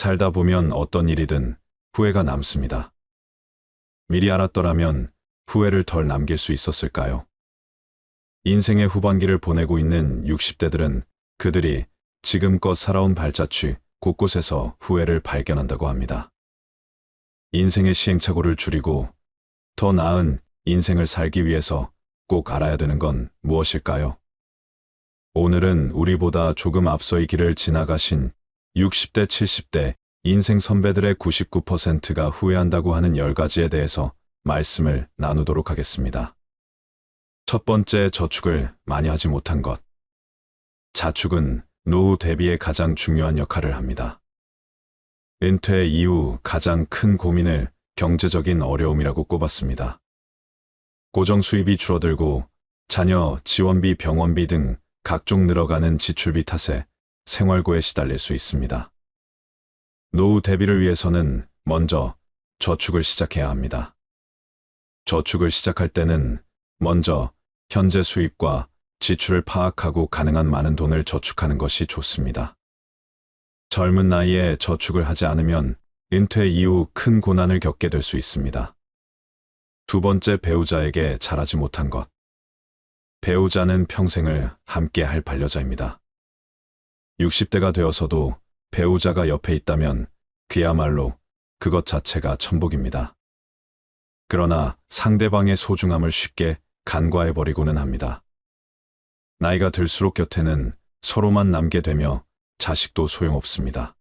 살다 보면 어떤 일이든 후회가 남습니다. 미리 알았더라면 후회를 덜 남길 수 있었을까요? 인생의 후반기를 보내고 있는 60대들은 그들이 지금껏 살아온 발자취 곳곳에서 후회를 발견한다고 합니다. 인생의 시행착오를 줄이고 더 나은 인생을 살기 위해서 꼭 알아야 되는 건 무엇일까요? 오늘은 우리보다 조금 앞서 이 길을 지나가신 60대, 70대 인생 선배들의 99%가 후회한다고 하는 10가지에 대해서 말씀을 나누도록 하겠습니다. 첫 번째, 저축을 많이 하지 못한 것. 자축은 노후 대비에 가장 중요한 역할을 합니다. 은퇴 이후 가장 큰 고민을 경제적인 어려움이라고 꼽았습니다. 고정 수입이 줄어들고 자녀 지원비, 병원비 등 각종 늘어가는 지출비 탓에 생활고에 시달릴 수 있습니다. 노후 대비를 위해서는 먼저 저축을 시작해야 합니다. 저축을 시작할 때는 먼저 현재 수입과 지출을 파악하고 가능한 많은 돈을 저축하는 것이 좋습니다. 젊은 나이에 저축을 하지 않으면 은퇴 이후 큰 고난을 겪게 될 수 있습니다. 두 번째, 배우자에게 잘하지 못한 것. 배우자는 평생을 함께 할 반려자입니다. 60대가 되어서도 배우자가 옆에 있다면 그야말로 그것 자체가 천복입니다. 그러나 상대방의 소중함을 쉽게 간과해버리고는 합니다. 나이가 들수록 곁에는 서로만 남게 되며 자식도 소용없습니다.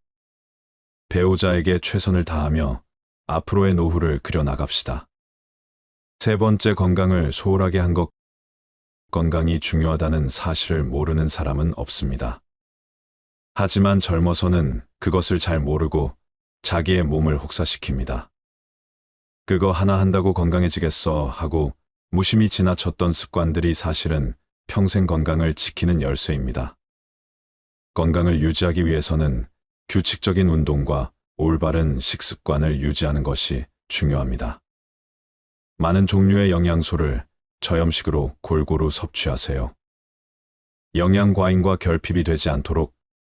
배우자에게 최선을 다하며 앞으로의 노후를 그려나갑시다. 세 번째, 건강을 소홀하게 한 것. 건강이 중요하다는 사실을 모르는 사람은 없습니다. 하지만 젊어서는 그것을 잘 모르고 자기의 몸을 혹사시킵니다. 그거 하나 한다고 건강해지겠어 하고 무심히 지나쳤던 습관들이 사실은 평생 건강을 지키는 열쇠입니다. 건강을 유지하기 위해서는 규칙적인 운동과 올바른 식습관을 유지하는 것이 중요합니다. 많은 종류의 영양소를 저염식으로 골고루 섭취하세요. 영양 과잉과 결핍이 되지 않도록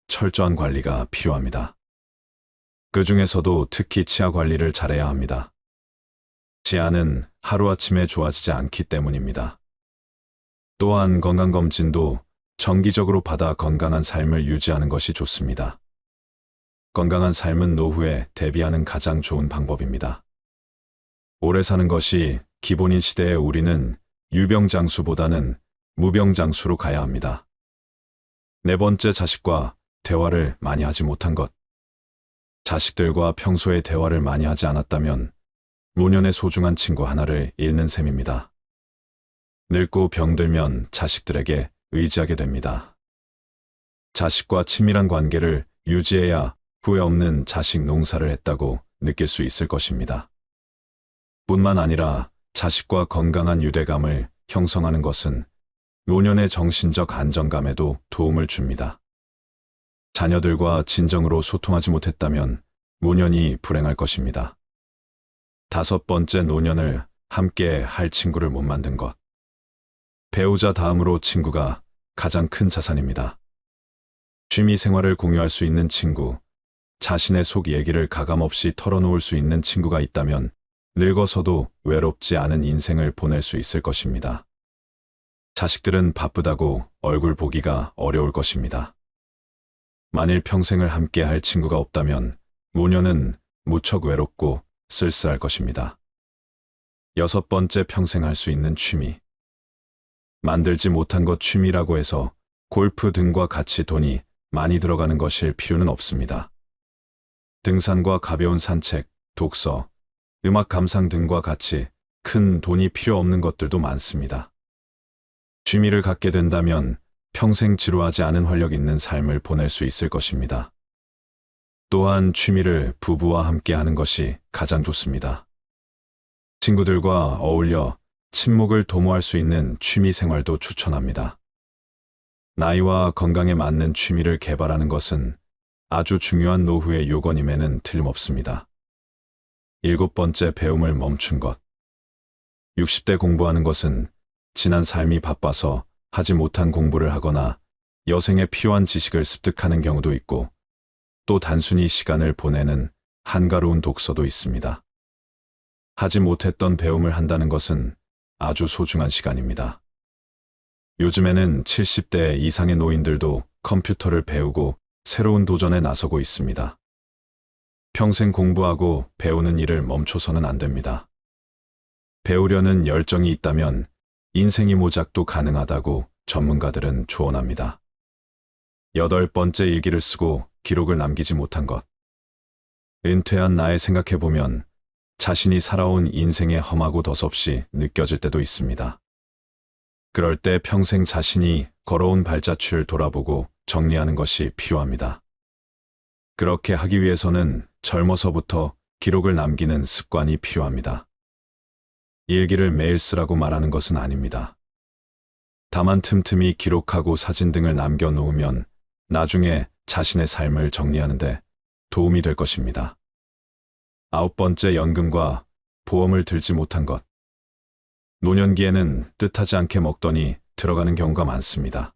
철저한 관리가 필요합니다. 그 중에서도 특히 치아 관리를 잘해야 합니다. 치아는 하루아침에 좋아지지 않기 때문입니다. 또한 건강검진도 정기적으로 받아 건강한 삶을 유지하는 것이 좋습니다. 건강한 삶은 노후에 대비하는 가장 좋은 방법입니다. 오래 사는 것이 기본인 시대에 우리는 유병장수보다는 무병장수로 가야 합니다. 네 번째, 자식과 대화를 많이 하지 못한 것. 자식들과 평소에 대화를 많이 하지 않았다면 노년의 소중한 친구 하나를 잃는 셈입니다. 늙고 병들면 자식들에게 의지하게 됩니다. 자식과 친밀한 관계를 유지해야 후회 없는 자식 농사를 했다고 느낄 수 있을 것입니다. 뿐만 아니라 자식과 건강한 유대감을 형성하는 것은 노년의 정신적 안정감에도 도움을 줍니다. 자녀들과 진정으로 소통하지 못했다면 노년이 불행할 것입니다. 다섯 번째, 노년을 함께 할 친구를 못 만든 것. 배우자 다음으로 친구가 가장 큰 자산입니다. 취미 생활을 공유할 수 있는 친구, 자신의 속 얘기를 가감없이 털어놓을 수 있는 친구가 있다면 늙어서도 외롭지 않은 인생을 보낼 수 있을 것입니다. 자식들은 바쁘다고 얼굴 보기가 어려울 것입니다. 만일 평생을 함께 할 친구가 없다면 노년은 무척 외롭고 쓸쓸할 것입니다. 여섯 번째, 평생 할 수 있는 취미. 만들지 못한 것 취미라고 해서 골프 등과 같이 돈이 많이 들어가는 것일 필요는 없습니다. 등산과 가벼운 산책, 독서, 음악 감상 등과 같이 큰 돈이 필요 없는 것들도 많습니다. 취미를 갖게 된다면 평생 지루하지 않은 활력 있는 삶을 보낼 수 있을 것입니다. 또한 취미를 부부와 함께 하는 것이 가장 좋습니다. 친구들과 어울려 친목을 도모할 수 있는 취미 생활도 추천합니다. 나이와 건강에 맞는 취미를 개발하는 것은 아주 중요한 노후의 요건임에는 틀림없습니다. 일곱 번째, 배움을 멈춘 것. 60대 공부하는 것은 지난 삶이 바빠서 하지 못한 공부를 하거나 여생에 필요한 지식을 습득하는 경우도 있고 또 단순히 시간을 보내는 한가로운 독서도 있습니다. 하지 못했던 배움을 한다는 것은 아주 소중한 시간입니다. 요즘에는 70대 이상의 노인들도 컴퓨터를 배우고 새로운 도전에 나서고 있습니다. 평생 공부하고 배우는 일을 멈춰서는 안 됩니다. 배우려는 열정이 있다면 인생이 모작도 가능하다고 전문가들은 조언합니다. 8번째 일기를 쓰고 기록을 남기지 못한 것. 은퇴한 나에 생각해보면 자신이 살아온 인생의 험하고 덧없이 느껴질 때도 있습니다. 그럴 때 평생 자신이 걸어온 발자취를 돌아보고 정리하는 것이 필요합니다. 그렇게 하기 위해서는 젊어서부터 기록을 남기는 습관이 필요합니다. 일기를 매일 쓰라고 말하는 것은 아닙니다. 다만 틈틈이 기록하고 사진 등을 남겨놓으면 나중에 자신의 삶을 정리하는데 도움이 될 것입니다. 9번째, 연금과 보험을 들지 못한 것. 노년기에는 뜻하지 않게 먹더니 들어가는 경우가 많습니다.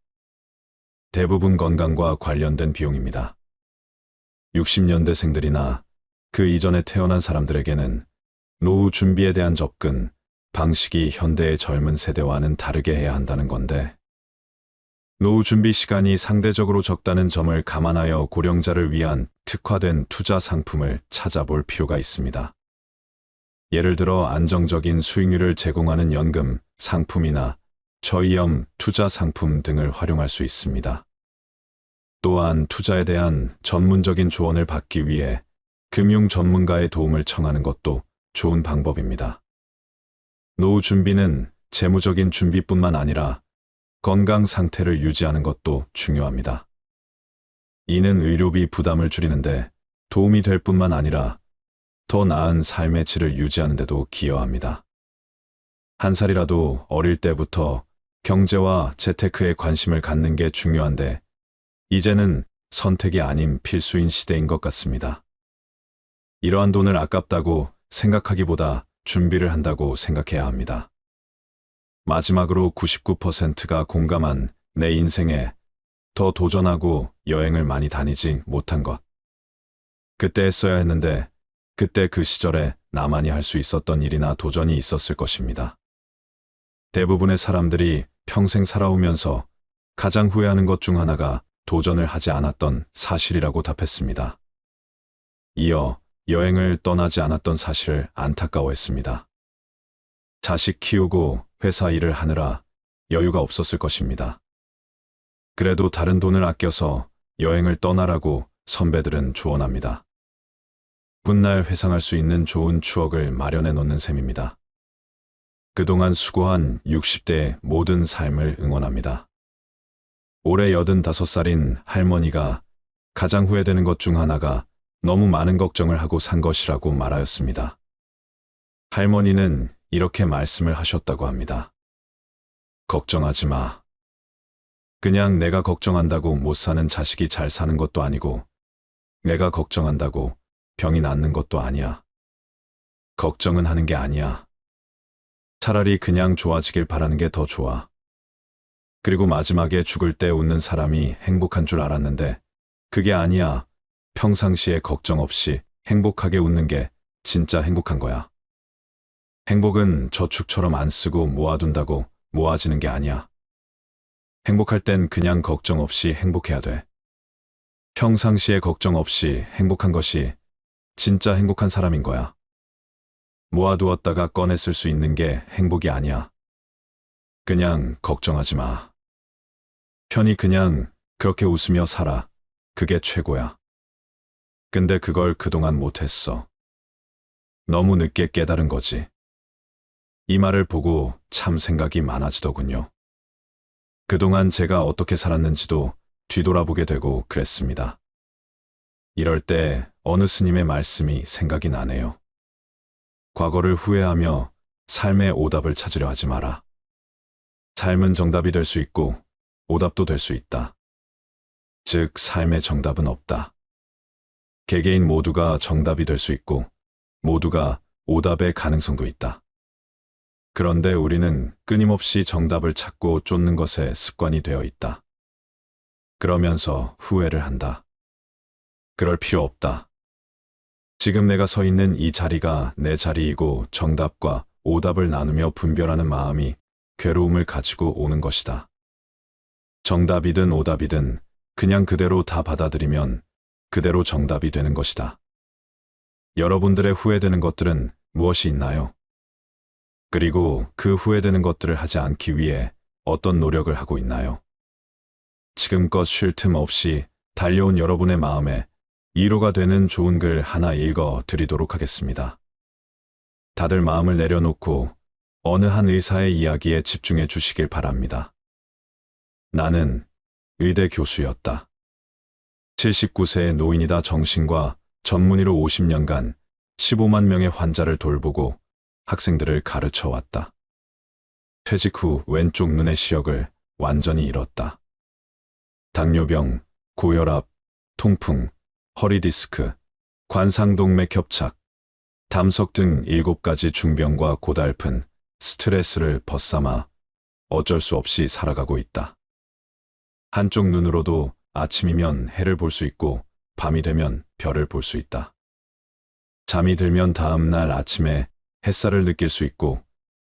대부분 건강과 관련된 비용입니다. 60년대생들이나 그 이전에 태어난 사람들에게는 노후 준비에 대한 접근, 방식이 현대의 젊은 세대와는 다르게 해야 한다는 건데, 노후 준비 시간이 상대적으로 적다는 점을 감안하여 고령자를 위한 특화된 투자 상품을 찾아볼 필요가 있습니다. 예를 들어 안정적인 수익률을 제공하는 연금, 상품이나 저위험 투자 상품 등을 활용할 수 있습니다. 또한 투자에 대한 전문적인 조언을 받기 위해 금융 전문가의 도움을 청하는 것도 좋은 방법입니다. 노후 준비는 재무적인 준비뿐만 아니라 건강 상태를 유지하는 것도 중요합니다. 이는 의료비 부담을 줄이는데 도움이 될 뿐만 아니라 더 나은 삶의 질을 유지하는 데도 기여합니다. 한 살이라도 어릴 때부터 경제와 재테크에 관심을 갖는 게 중요한데, 이제는 선택이 아닌 필수인 시대인 것 같습니다. 이러한 돈을 아깝다고 생각하기보다 준비를 한다고 생각해야 합니다. 마지막으로 99%가 공감한 내 인생에 더 도전하고 여행을 많이 다니지 못한 것. 그때 했어야 했는데 그때 그 시절에 나만이 할 수 있었던 일이나 도전이 있었을 것입니다. 대부분의 사람들이 평생 살아오면서 가장 후회하는 것 중 하나가 도전을 하지 않았던 사실이라고 답했습니다. 이어 여행을 떠나지 않았던 사실을 안타까워했습니다. 자식 키우고 회사 일을 하느라 여유가 없었을 것입니다. 그래도 다른 돈을 아껴서 여행을 떠나라고 선배들은 조언합니다. 훗날 회상할 수 있는 좋은 추억을 마련해 놓는 셈입니다. 그동안 수고한 60대의 모든 삶을 응원합니다. 올해 85살인 할머니가 가장 후회되는 것 중 하나가 너무 많은 걱정을 하고 산 것이라고 말하였습니다. 할머니는 이렇게 말씀을 하셨다고 합니다. 걱정하지 마. 그냥 내가 걱정한다고 못 사는 자식이 잘 사는 것도 아니고, 내가 걱정한다고 병이 낫는 것도 아니야. 걱정은 하는 게 아니야. 차라리 그냥 좋아지길 바라는 게 더 좋아. 그리고 마지막에 죽을 때 웃는 사람이 행복한 줄 알았는데 그게 아니야. 평상시에 걱정 없이 행복하게 웃는 게 진짜 행복한 거야. 행복은 저축처럼 안 쓰고 모아둔다고 모아지는 게 아니야. 행복할 땐 그냥 걱정 없이 행복해야 돼. 평상시에 걱정 없이 행복한 것이 진짜 행복한 사람인 거야. 모아두었다가 꺼내 쓸 수 있는 게 행복이 아니야. 그냥 걱정하지 마. 편히 그냥 그렇게 웃으며 살아. 그게 최고야. 근데 그걸 그동안 못했어. 너무 늦게 깨달은 거지. 이 말을 보고 참 생각이 많아지더군요. 그동안 제가 어떻게 살았는지도 뒤돌아보게 되고 그랬습니다. 이럴 때 어느 스님의 말씀이 생각이 나네요. 과거를 후회하며 삶의 오답을 찾으려 하지 마라. 삶은 정답이 될 수 있고 오답도 될 수 있다. 즉, 삶의 정답은 없다. 개개인 모두가 정답이 될 수 있고 모두가 오답의 가능성도 있다. 그런데 우리는 끊임없이 정답을 찾고 쫓는 것에 습관이 되어 있다. 그러면서 후회를 한다. 그럴 필요 없다. 지금 내가 서 있는 이 자리가 내 자리이고 정답과 오답을 나누며 분별하는 마음이 괴로움을 가지고 오는 것이다. 정답이든 오답이든 그냥 그대로 다 받아들이면 그대로 정답이 되는 것이다. 여러분들의 후회되는 것들은 무엇이 있나요? 그리고 그 후회되는 것들을 하지 않기 위해 어떤 노력을 하고 있나요? 지금껏 쉴 틈 없이 달려온 여러분의 마음에 위로가 되는 좋은 글 하나 읽어 드리도록 하겠습니다. 다들 마음을 내려놓고 어느 한 의사의 이야기에 집중해 주시길 바랍니다. 나는 의대 교수였다. 79세의 노인이다. 정신과 전문의로 50년간 15만 명의 환자를 돌보고 학생들을 가르쳐 왔다. 퇴직 후 왼쪽 눈의 시력을 완전히 잃었다. 당뇨병, 고혈압, 통풍, 허리 디스크, 관상동맥 협착, 담석 등 7가지 중병과 고달픈 스트레스를 벗삼아 어쩔 수 없이 살아가고 있다. 한쪽 눈으로도 아침이면 해를 볼 수 있고 밤이 되면 별을 볼 수 있다. 잠이 들면 다음 날 아침에 햇살을 느낄 수 있고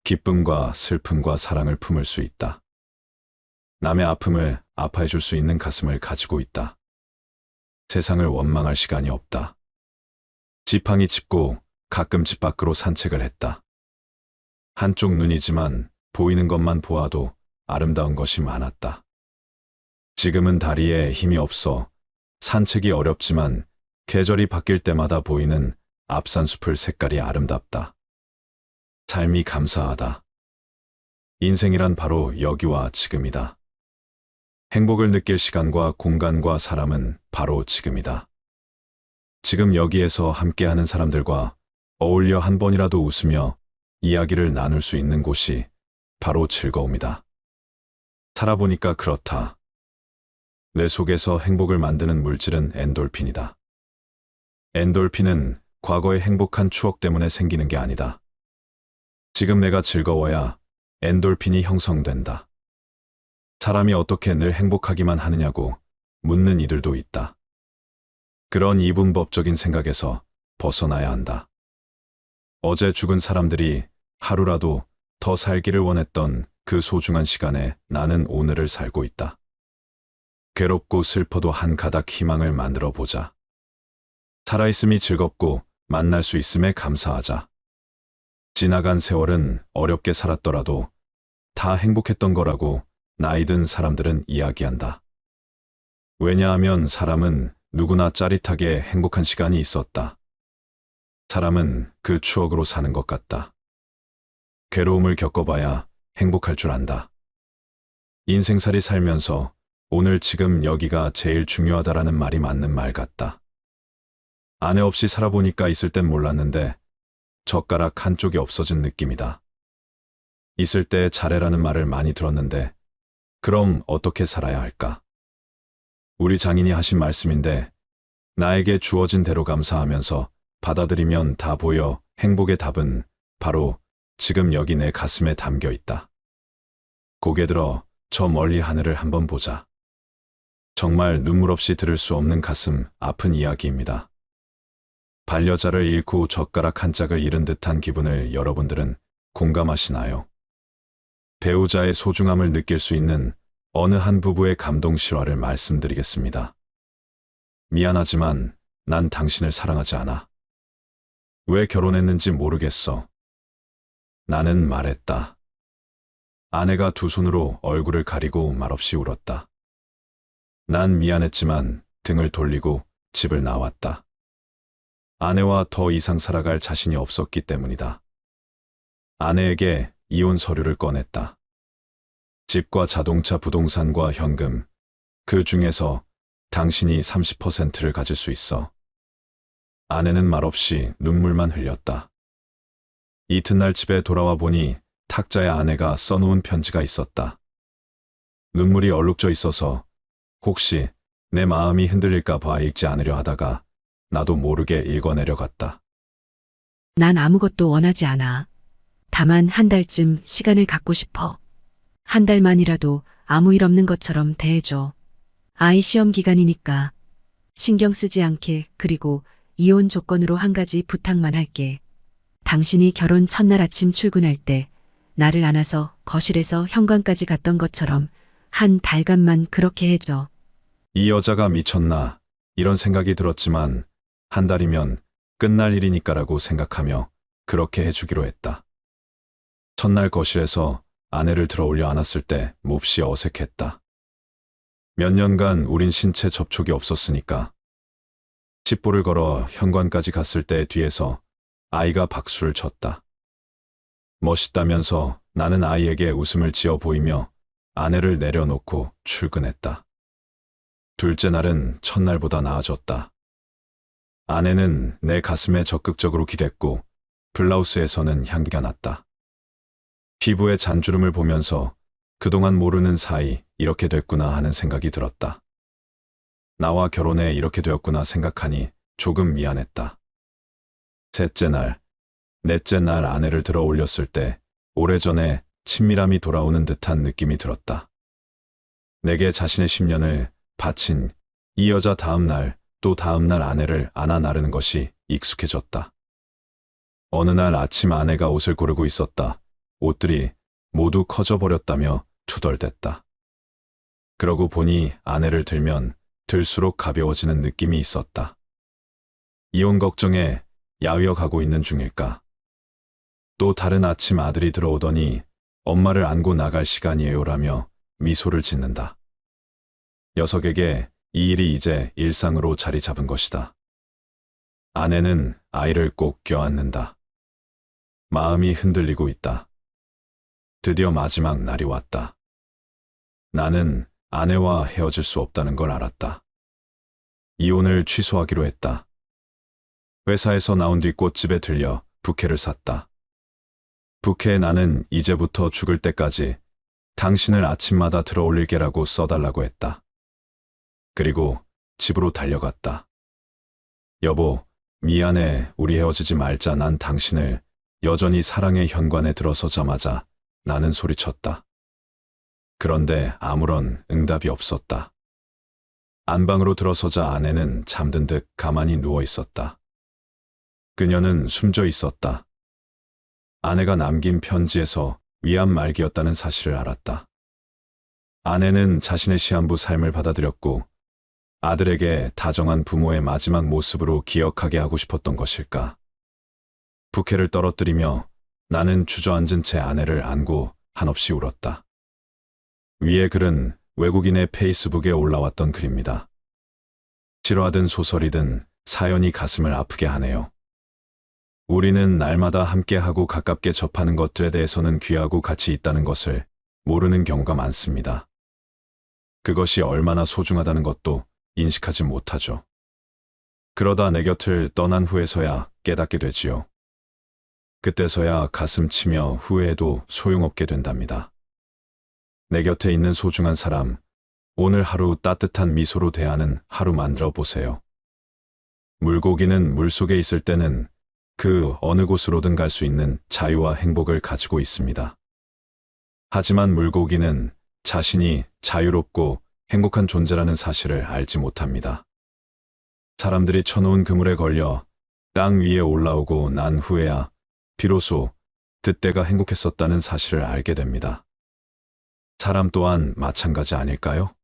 기쁨과 슬픔과 사랑을 품을 수 있다. 남의 아픔을 아파해 줄 수 있는 가슴을 가지고 있다. 세상을 원망할 시간이 없다. 지팡이 짚고 가끔 집 밖으로 산책을 했다. 한쪽 눈이지만 보이는 것만 보아도 아름다운 것이 많았다. 지금은 다리에 힘이 없어 산책이 어렵지만 계절이 바뀔 때마다 보이는 앞산숲을 색깔이 아름답다. 삶이 감사하다. 인생이란 바로 여기와 지금이다. 행복을 느낄 시간과 공간과 사람은 바로 지금이다. 지금 여기에서 함께하는 사람들과 어울려 한 번이라도 웃으며 이야기를 나눌 수 있는 곳이 바로 즐거움이다. 살아보니까 그렇다. 뇌 속에서 행복을 만드는 물질은 엔돌핀이다. 엔돌핀은 과거의 행복한 추억 때문에 생기는 게 아니다. 지금 내가 즐거워야 엔돌핀이 형성된다. 사람이 어떻게 늘 행복하기만 하느냐고 묻는 이들도 있다. 그런 이분법적인 생각에서 벗어나야 한다. 어제 죽은 사람들이 하루라도 더 살기를 원했던 그 소중한 시간에 나는 오늘을 살고 있다. 괴롭고 슬퍼도 한 가닥 희망을 만들어 보자. 살아있음이 즐겁고 만날 수 있음에 감사하자. 지나간 세월은 어렵게 살았더라도 다 행복했던 거라고 나이 든 사람들은 이야기한다. 왜냐하면 사람은 누구나 짜릿하게 행복한 시간이 있었다. 사람은 그 추억으로 사는 것 같다. 괴로움을 겪어봐야 행복할 줄 안다. 인생살이 살면서 오늘 지금 여기가 제일 중요하다라는 말이 맞는 말 같다. 아내 없이 살아보니까 있을 땐 몰랐는데 젓가락 한쪽이 없어진 느낌이다. 있을 때 잘해라는 말을 많이 들었는데 그럼 어떻게 살아야 할까? 우리 장인이 하신 말씀인데 나에게 주어진 대로 감사하면서 받아들이면 다 보여. 행복의 답은 바로 지금 여기 내 가슴에 담겨 있다. 고개 들어 저 멀리 하늘을 한번 보자. 정말 눈물 없이 들을 수 없는 가슴 아픈 이야기입니다. 반려자를 잃고 젓가락 한 짝을 잃은 듯한 기분을 여러분들은 공감하시나요? 배우자의 소중함을 느낄 수 있는 어느 한 부부의 감동 실화를 말씀드리겠습니다. 미안하지만 난 당신을 사랑하지 않아. 왜 결혼했는지 모르겠어. 나는 말했다. 아내가 두 손으로 얼굴을 가리고 말없이 울었다. 난 미안했지만 등을 돌리고 집을 나왔다. 아내와 더 이상 살아갈 자신이 없었기 때문이다. 아내에게 이혼 서류를 꺼냈다. 집과 자동차, 부동산과 현금, 그 중에서 당신이 30%를 가질 수 있어. 아내는 말없이 눈물만 흘렸다. 이튿날 집에 돌아와 보니 탁자에 아내가 써놓은 편지가 있었다. 눈물이 얼룩져 있어서 혹시 내 마음이 흔들릴까 봐 읽지 않으려 하다가 나도 모르게 읽어내려갔다. 난 아무것도 원하지 않아. 다만 한 달쯤 시간을 갖고 싶어. 한 달만이라도 아무 일 없는 것처럼 대해줘. 아이 시험 기간이니까 신경 쓰지 않게, 그리고 이혼 조건으로 한 가지 부탁만 할게. 당신이 결혼 첫날 아침 출근할 때 나를 안아서 거실에서 현관까지 갔던 것처럼 한 달간만 그렇게 해줘. 이 여자가 미쳤나 이런 생각이 들었지만 한 달이면 끝날 일이니까라고 생각하며 그렇게 해주기로 했다. 첫날 거실에서 아내를 들어 올려 안았을 때 몹시 어색했다. 몇 년간 우린 신체 접촉이 없었으니까. 집보를 걸어 현관까지 갔을 때 뒤에서 아이가 박수를 쳤다. 멋있다면서 나는 아이에게 웃음을 지어 보이며 아내를 내려놓고 출근했다. 둘째 날은 첫날보다 나아졌다. 아내는 내 가슴에 적극적으로 기댔고 블라우스에서는 향기가 났다. 피부의 잔주름을 보면서 그동안 모르는 사이 이렇게 됐구나 하는 생각이 들었다. 나와 결혼해 이렇게 되었구나 생각하니 조금 미안했다. 셋째 날, 넷째 날 아내를 들어 올렸을 때 오래전에 친밀함이 돌아오는 듯한 느낌이 들었다. 내게 자신의 10년을 바친 이 여자 다음 날 또 다음 날 아내를 안아 나르는 것이 익숙해졌다. 어느 날 아침 아내가 옷을 고르고 있었다. 옷들이 모두 커져버렸다며 투덜댔다. 그러고 보니 아내를 들면 들수록 가벼워지는 느낌이 있었다. 이혼 걱정에 야위어가고 있는 중일까? 또 다른 아침 아들이 들어오더니 엄마를 안고 나갈 시간이에요라며 미소를 짓는다. 녀석에게 이 일이 이제 일상으로 자리 잡은 것이다. 아내는 아이를 꼭 껴안는다. 마음이 흔들리고 있다. 드디어 마지막 날이 왔다. 나는 아내와 헤어질 수 없다는 걸 알았다. 이혼을 취소하기로 했다. 회사에서 나온 뒤 꽃집에 들려 부케를 샀다. 부케에 나는 이제부터 죽을 때까지 당신을 아침마다 들어 올릴게라고 써달라고 했다. 그리고 집으로 달려갔다. 여보, 미안해. 우리 헤어지지 말자. 난 당신을 여전히 사랑의 현관에 들어서자마자 나는 소리쳤다. 그런데 아무런 응답이 없었다. 안방으로 들어서자 아내는 잠든 듯 가만히 누워 있었다. 그녀는 숨져 있었다. 아내가 남긴 편지에서 위안 말기였다는 사실을 알았다. 아내는 자신의 시한부 삶을 받아들였고 아들에게 다정한 부모의 마지막 모습으로 기억하게 하고 싶었던 것일까. 부케를 떨어뜨리며 나는 주저앉은 채 아내를 안고 한없이 울었다. 위의 글은 외국인의 페이스북에 올라왔던 글입니다. 싫어하든 소설이든 사연이 가슴을 아프게 하네요. 우리는 날마다 함께하고 가깝게 접하는 것들에 대해서는 귀하고 가치 있다는 것을 모르는 경우가 많습니다. 그것이 얼마나 소중하다는 것도 인식하지 못하죠. 그러다 내 곁을 떠난 후에서야 깨닫게 되지요. 그때서야 가슴 치며 후회해도 소용없게 된답니다. 내 곁에 있는 소중한 사람, 오늘 하루 따뜻한 미소로 대하는 하루 만들어 보세요. 물고기는 물속에 있을 때는 그 어느 곳으로든 갈 수 있는 자유와 행복을 가지고 있습니다. 하지만 물고기는 자신이 자유롭고 행복한 존재라는 사실을 알지 못합니다. 사람들이 쳐놓은 그물에 걸려 땅 위에 올라오고 난 후에야 비로소 그때가 행복했었다는 사실을 알게 됩니다. 사람 또한 마찬가지 아닐까요?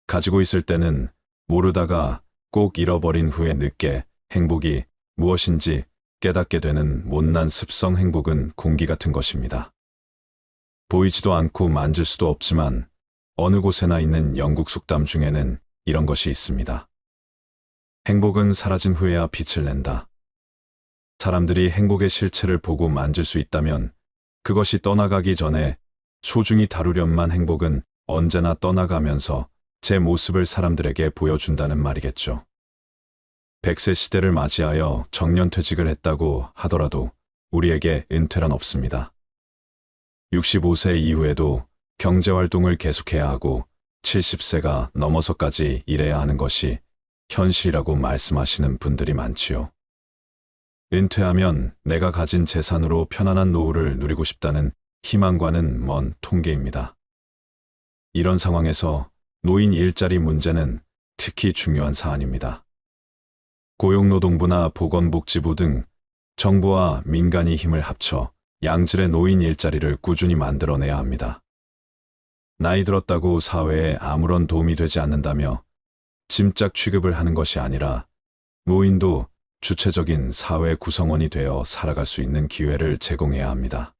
가지고 있을 때는 모르다가 꼭 잃어버린 후에 늦게 행복이 무엇인지 깨닫게 되는 못난 습성. 행복은 공기 같은 것입니다. 보이지도 않고 만질 수도 없지만 어느 곳에나 있는 영국 속담 중에는 이런 것이 있습니다. 행복은 사라진 후에야 빛을 낸다. 사람들이 행복의 실체를 보고 만질 수 있다면 그것이 떠나가기 전에 소중히 다루련만 행복은 언제나 떠나가면서 제 모습을 사람들에게 보여준다는 말이겠죠. 100세 시대를 맞이하여 정년퇴직을 했다고 하더라도 우리에게 은퇴란 없습니다. 65세 이후에도 경제활동을 계속해야 하고 70세가 넘어서까지 일해야 하는 것이 현실이라고 말씀하시는 분들이 많지요. 은퇴하면 내가 가진 재산으로 편안한 노후를 누리고 싶다는 희망과는 먼 통계입니다. 이런 상황에서 노인 일자리 문제는 특히 중요한 사안입니다. 고용노동부나 보건복지부 등 정부와 민간이 힘을 합쳐 양질의 노인 일자리를 꾸준히 만들어내야 합니다. 나이 들었다고 사회에 아무런 도움이 되지 않는다며 짐짝 취급을 하는 것이 아니라 노인도 주체적인 사회 구성원이 되어 살아갈 수 있는 기회를 제공해야 합니다.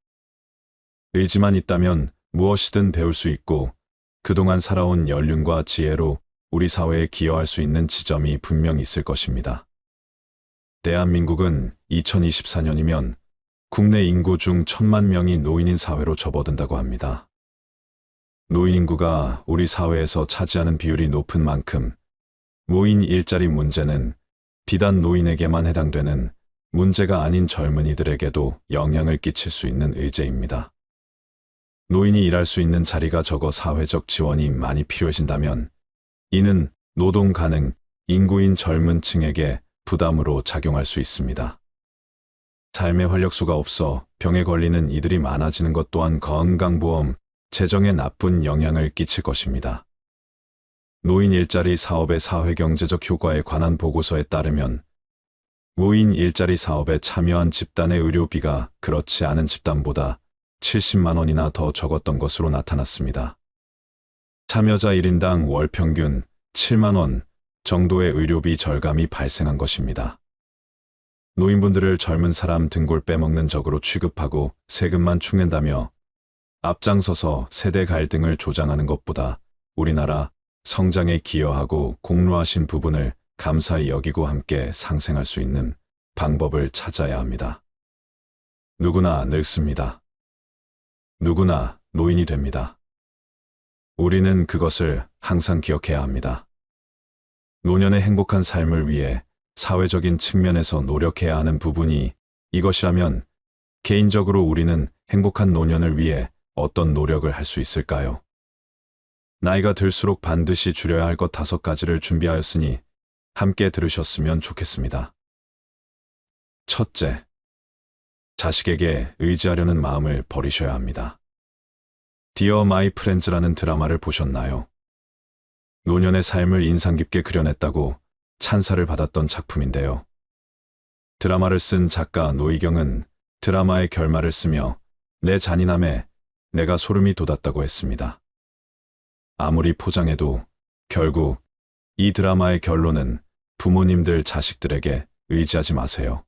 의지만 있다면 무엇이든 배울 수 있고 그동안 살아온 연륜과 지혜로 우리 사회에 기여할 수 있는 지점이 분명 있을 것입니다. 대한민국은 2024년이면 국내 인구 중 1,000만 명이 노인인 사회로 접어든다고 합니다. 노인 인구가 우리 사회에서 차지하는 비율이 높은 만큼 노인 일자리 문제는 비단 노인에게만 해당되는 문제가 아닌 젊은이들에게도 영향을 끼칠 수 있는 의제입니다. 노인이 일할 수 있는 자리가 적어 사회적 지원이 많이 필요해진다면 이는 노동 가능 인구인 젊은 층에게 부담으로 작용할 수 있습니다. 삶의 활력소가 없어 병에 걸리는 이들이 많아지는 것 또한 건강보험, 재정에 나쁜 영향을 끼칠 것입니다. 노인 일자리 사업의 사회경제적 효과에 관한 보고서에 따르면 노인 일자리 사업에 참여한 집단의 의료비가 그렇지 않은 집단보다 70만 원이나 더 적었던 것으로 나타났습니다. 참여자 1인당 월 평균 7만 원 정도의 의료비 절감이 발생한 것입니다. 노인분들을 젊은 사람 등골 빼먹는 적으로 취급하고 세금만 축낸다며 앞장서서 세대 갈등을 조장하는 것보다 우리나라 성장에 기여하고 공로하신 부분을 감사히 여기고 함께 상생할 수 있는 방법을 찾아야 합니다. 누구나 늙습니다. 누구나 노인이 됩니다. 우리는 그것을 항상 기억해야 합니다. 노년의 행복한 삶을 위해 사회적인 측면에서 노력해야 하는 부분이 이것이라면 개인적으로 우리는 행복한 노년을 위해 어떤 노력을 할 수 있을까요? 나이가 들수록 반드시 줄여야 할 것 5가지를 준비하였으니 함께 들으셨으면 좋겠습니다. 첫째, 자식에게 의지하려는 마음을 버리셔야 합니다. 디어 마이 프렌즈라는 드라마를 보셨나요? 노년의 삶을 인상 깊게 그려냈다고 찬사를 받았던 작품인데요. 드라마를 쓴 작가 노희경은 드라마의 결말을 쓰며 내 잔인함에 내가 소름이 돋았다고 했습니다. 아무리 포장해도 결국 이 드라마의 결론은 부모님들 자식들에게 의지하지 마세요.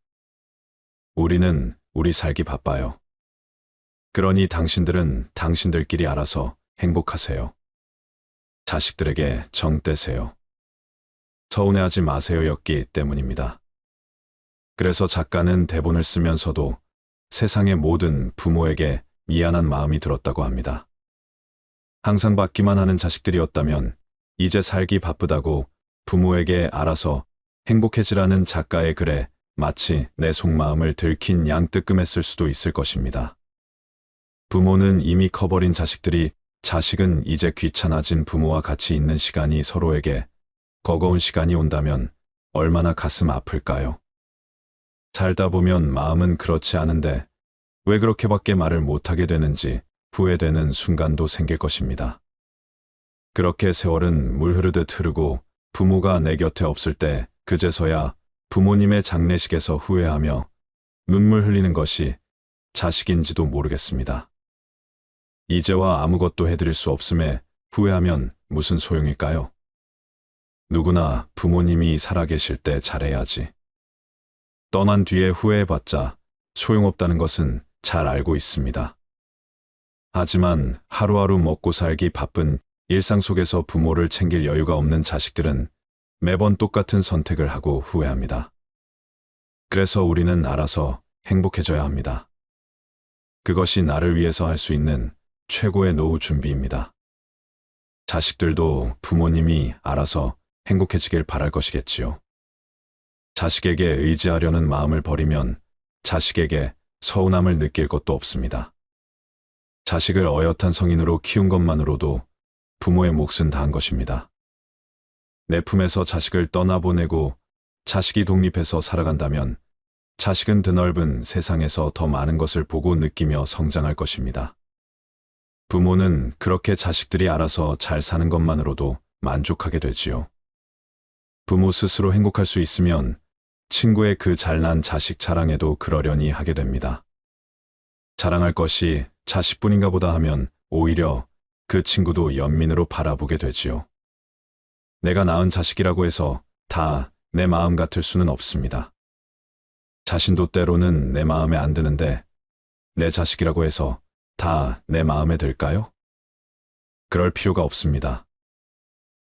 우리는 우리 살기 바빠요. 그러니 당신들은 당신들끼리 알아서 행복하세요. 자식들에게 정 떼세요. 서운해하지 마세요였기 때문입니다. 그래서 작가는 대본을 쓰면서도 세상의 모든 부모에게 미안한 마음이 들었다고 합니다. 항상 받기만 하는 자식들이었다면 이제 살기 바쁘다고 부모에게 알아서 행복해지라는 작가의 글에 마치 내 속마음을 들킨 양 뜨끔했을 수도 있을 것입니다. 부모는 이미 커버린 자식들이 자식은 이제 귀찮아진 부모와 같이 있는 시간이 서로에게 버거운 시간이 온다면 얼마나 가슴 아플까요? 살다 보면 마음은 그렇지 않은데 왜 그렇게밖에 말을 못하게 되는지 후회되는 순간도 생길 것입니다. 그렇게 세월은 물 흐르듯 흐르고 부모가 내 곁에 없을 때 그제서야 부모님의 장례식에서 후회하며 눈물 흘리는 것이 자식인지도 모르겠습니다. 이제와 아무것도 해드릴 수 없음에 후회하면 무슨 소용일까요? 누구나 부모님이 살아계실 때 잘해야지. 떠난 뒤에 후회해봤자 소용없다는 것은 잘 알고 있습니다. 하지만 하루하루 먹고 살기 바쁜 일상 속에서 부모를 챙길 여유가 없는 자식들은 매번 똑같은 선택을 하고 후회합니다. 그래서 우리는 알아서 행복해져야 합니다. 그것이 나를 위해서 할 수 있는 최고의 노후 준비입니다. 자식들도 부모님이 알아서 행복해지길 바랄 것이겠지요. 자식에게 의지하려는 마음을 버리면 자식에게 서운함을 느낄 것도 없습니다. 자식을 어엿한 성인으로 키운 것만으로도 부모의 몫은 다한 것입니다. 내 품에서 자식을 떠나보내고 자식이 독립해서 살아간다면 자식은 드넓은 세상에서 더 많은 것을 보고 느끼며 성장할 것입니다. 부모는 그렇게 자식들이 알아서 잘 사는 것만으로도 만족하게 되지요. 부모 스스로 행복할 수 있으면 친구의 그 잘난 자식 자랑에도 그러려니 하게 됩니다. 자랑할 것이 자식뿐인가 보다 하면 오히려 그 친구도 연민으로 바라보게 되지요. 내가 낳은 자식이라고 해서 다 내 마음 같을 수는 없습니다. 자신도 때로는 내 마음에 안 드는데 내 자식이라고 해서 다 내 마음에 들까요? 그럴 필요가 없습니다.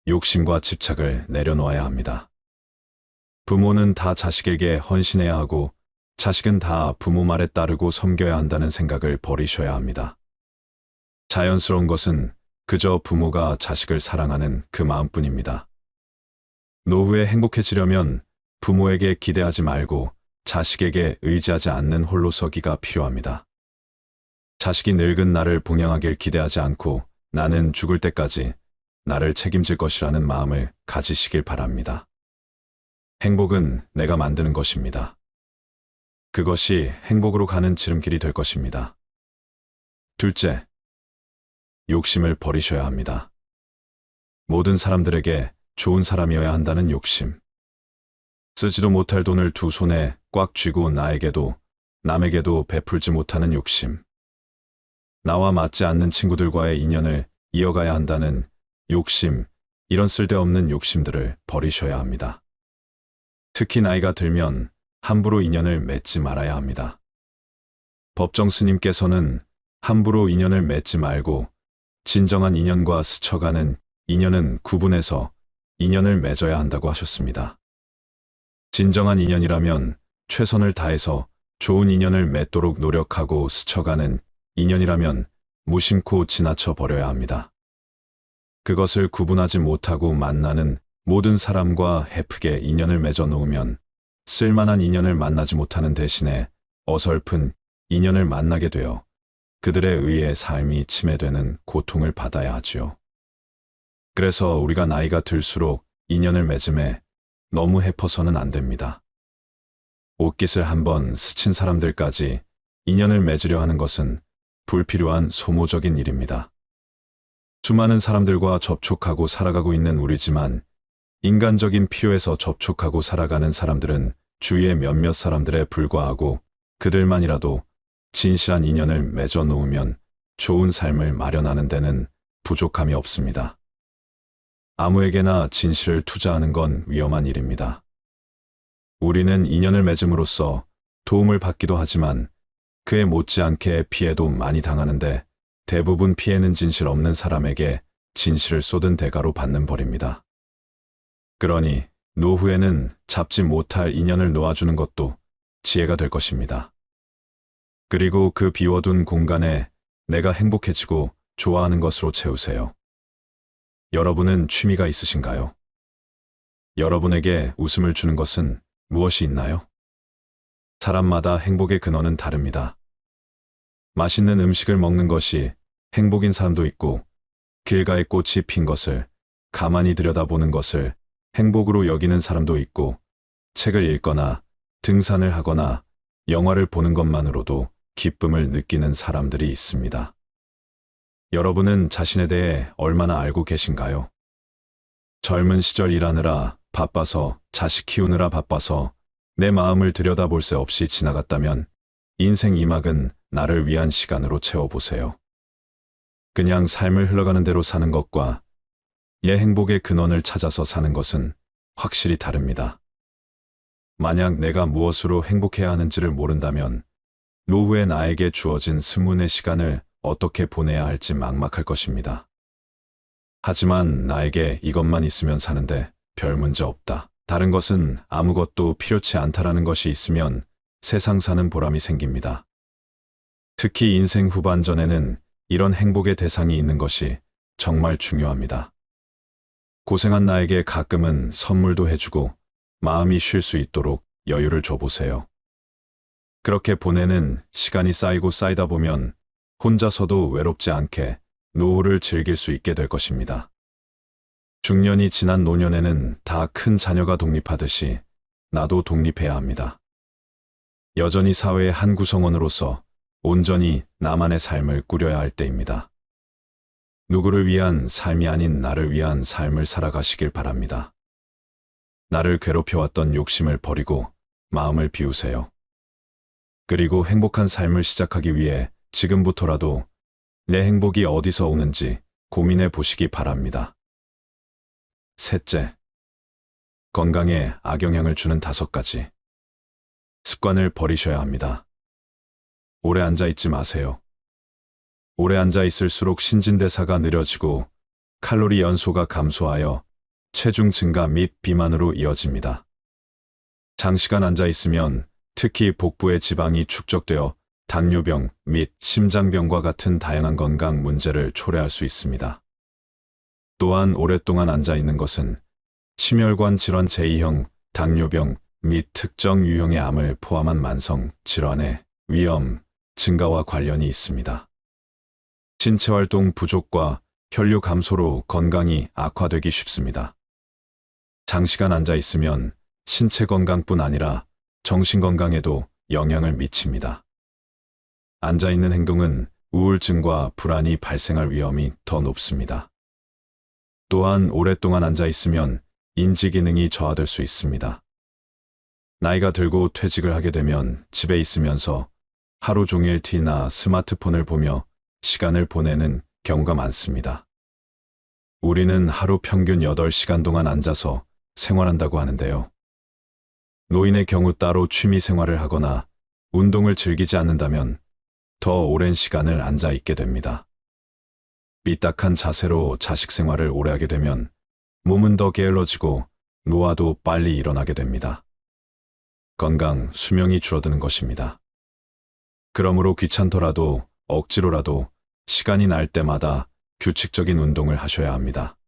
욕심과 집착을 내려놓아야 합니다. 부모는 다 자식에게 헌신해야 하고 자식은 다 부모 말에 따르고 섬겨야 한다는 생각을 버리셔야 합니다. 자연스러운 것은 그저 부모가 자식을 사랑하는 그 마음뿐입니다. 노후에 행복해지려면 부모에게 기대하지 말고 자식에게 의지하지 않는 홀로서기가 필요합니다. 자식이 늙은 나를 봉양하길 기대하지 않고 나는 죽을 때까지 나를 책임질 것이라는 마음을 가지시길 바랍니다. 행복은 내가 만드는 것입니다. 그것이 행복으로 가는 지름길이 될 것입니다. 둘째, 욕심을 버리셔야 합니다. 모든 사람들에게 좋은 사람이어야 한다는 욕심. 쓰지도 못할 돈을 두 손에 꽉 쥐고 나에게도 남에게도 베풀지 못하는 욕심. 나와 맞지 않는 친구들과의 인연을 이어가야 한다는 욕심, 이런 쓸데없는 욕심들을 버리셔야 합니다. 특히 나이가 들면 함부로 인연을 맺지 말아야 합니다. 법정 스님께서는 함부로 인연을 맺지 말고 진정한 인연과 스쳐가는 인연은 구분해서 인연을 맺어야 한다고 하셨습니다. 진정한 인연이라면 최선을 다해서 좋은 인연을 맺도록 노력하고 스쳐가는 인연이라면 무심코 지나쳐 버려야 합니다. 그것을 구분하지 못하고 만나는 모든 사람과 헤프게 인연을 맺어 놓으면 쓸만한 인연을 만나지 못하는 대신에 어설픈 인연을 만나게 되어 그들에 의해 삶이 침해되는 고통을 받아야 하지요. 그래서 우리가 나이가 들수록 인연을 맺음에 너무 헤퍼서는 안 됩니다. 옷깃을 한번 스친 사람들까지 인연을 맺으려 하는 것은 불필요한 소모적인 일입니다. 수많은 사람들과 접촉하고 살아가고 있는 우리지만 인간적인 필요에서 접촉하고 살아가는 사람들은 주위의 몇몇 사람들에 불과하고 그들만이라도 진실한 인연을 맺어 놓으면 좋은 삶을 마련하는 데는 부족함이 없습니다. 아무에게나 진실을 투자하는 건 위험한 일입니다. 우리는 인연을 맺음으로써 도움을 받기도 하지만 그에 못지않게 피해도 많이 당하는데 대부분 피해는 진실 없는 사람에게 진실을 쏟은 대가로 받는 벌입니다. 그러니 노후에는 잡지 못할 인연을 놓아주는 것도 지혜가 될 것입니다. 그리고 그 비워둔 공간에 내가 행복해지고 좋아하는 것으로 채우세요. 여러분은 취미가 있으신가요? 여러분에게 웃음을 주는 것은 무엇이 있나요? 사람마다 행복의 근원은 다릅니다. 맛있는 음식을 먹는 것이 행복인 사람도 있고 길가에 꽃이 핀 것을 가만히 들여다보는 것을 행복으로 여기는 사람도 있고 책을 읽거나 등산을 하거나 영화를 보는 것만으로도 기쁨을 느끼는 사람들이 있습니다. 여러분은 자신에 대해 얼마나 알고 계신가요? 젊은 시절 일하느라 바빠서 자식 키우느라 바빠서 내 마음을 들여다볼 새 없이 지나갔다면 인생 2막은 나를 위한 시간으로 채워보세요. 그냥 삶을 흘러가는 대로 사는 것과 예 행복의 근원을 찾아서 사는 것은 확실히 다릅니다. 만약 내가 무엇으로 행복해야 하는지를 모른다면 노후에 나에게 주어진 스문의 시간을 어떻게 보내야 할지 막막할 것입니다. 하지만 나에게 이것만 있으면 사는데 별 문제 없다. 다른 것은 아무것도 필요치 않다라는 것이 있으면 세상 사는 보람이 생깁니다. 특히 인생 후반전에는 이런 행복의 대상이 있는 것이 정말 중요합니다. 고생한 나에게 가끔은 선물도 해주고 마음이 쉴 수 있도록 여유를 줘보세요. 그렇게 보내는 시간이 쌓이고 쌓이다 보면 혼자서도 외롭지 않게 노후를 즐길 수 있게 될 것입니다. 중년이 지난 노년에는 다 큰 자녀가 독립하듯이 나도 독립해야 합니다. 여전히 사회의 한 구성원으로서 온전히 나만의 삶을 꾸려야 할 때입니다. 누구를 위한 삶이 아닌 나를 위한 삶을 살아가시길 바랍니다. 나를 괴롭혀왔던 욕심을 버리고 마음을 비우세요. 그리고 행복한 삶을 시작하기 위해 지금부터라도 내 행복이 어디서 오는지 고민해 보시기 바랍니다. 셋째, 건강에 악영향을 주는 5가지 습관을 버리셔야 합니다. 오래 앉아 있지 마세요. 오래 앉아 있을수록 신진대사가 느려지고 칼로리 연소가 감소하여 체중 증가 및 비만으로 이어집니다. 장시간 앉아 있으면 특히 복부의 지방이 축적되어 당뇨병 및 심장병과 같은 다양한 건강 문제를 초래할 수 있습니다. 또한 오랫동안 앉아 있는 것은 심혈관 질환 제2형 당뇨병 및 특정 유형의 암을 포함한 만성 질환의 위험 증가와 관련이 있습니다. 신체 활동 부족과 혈류 감소로 건강이 악화되기 쉽습니다. 장시간 앉아 있으면 신체 건강뿐 아니라 정신 건강에도 영향을 미칩니다. 앉아 있는 행동은 우울증과 불안이 발생할 위험이 더 높습니다. 또한 오랫동안 앉아 있으면 인지 기능이 저하될 수 있습니다. 나이가 들고 퇴직을 하게 되면 집에 있으면서 하루 종일 TV나 스마트폰을 보며 시간을 보내는 경우가 많습니다. 우리는 하루 평균 8시간 동안 앉아서 생활한다고 하는데요. 노인의 경우 따로 취미 생활을 하거나 운동을 즐기지 않는다면 더 오랜 시간을 앉아 있게 됩니다. 삐딱한 자세로 자식 생활을 오래 하게 되면 몸은 더 게을러지고 노화도 빨리 일어나게 됩니다. 건강, 수명이 줄어드는 것입니다. 그러므로 귀찮더라도 억지로라도 시간이 날 때마다 규칙적인 운동을 하셔야 합니다.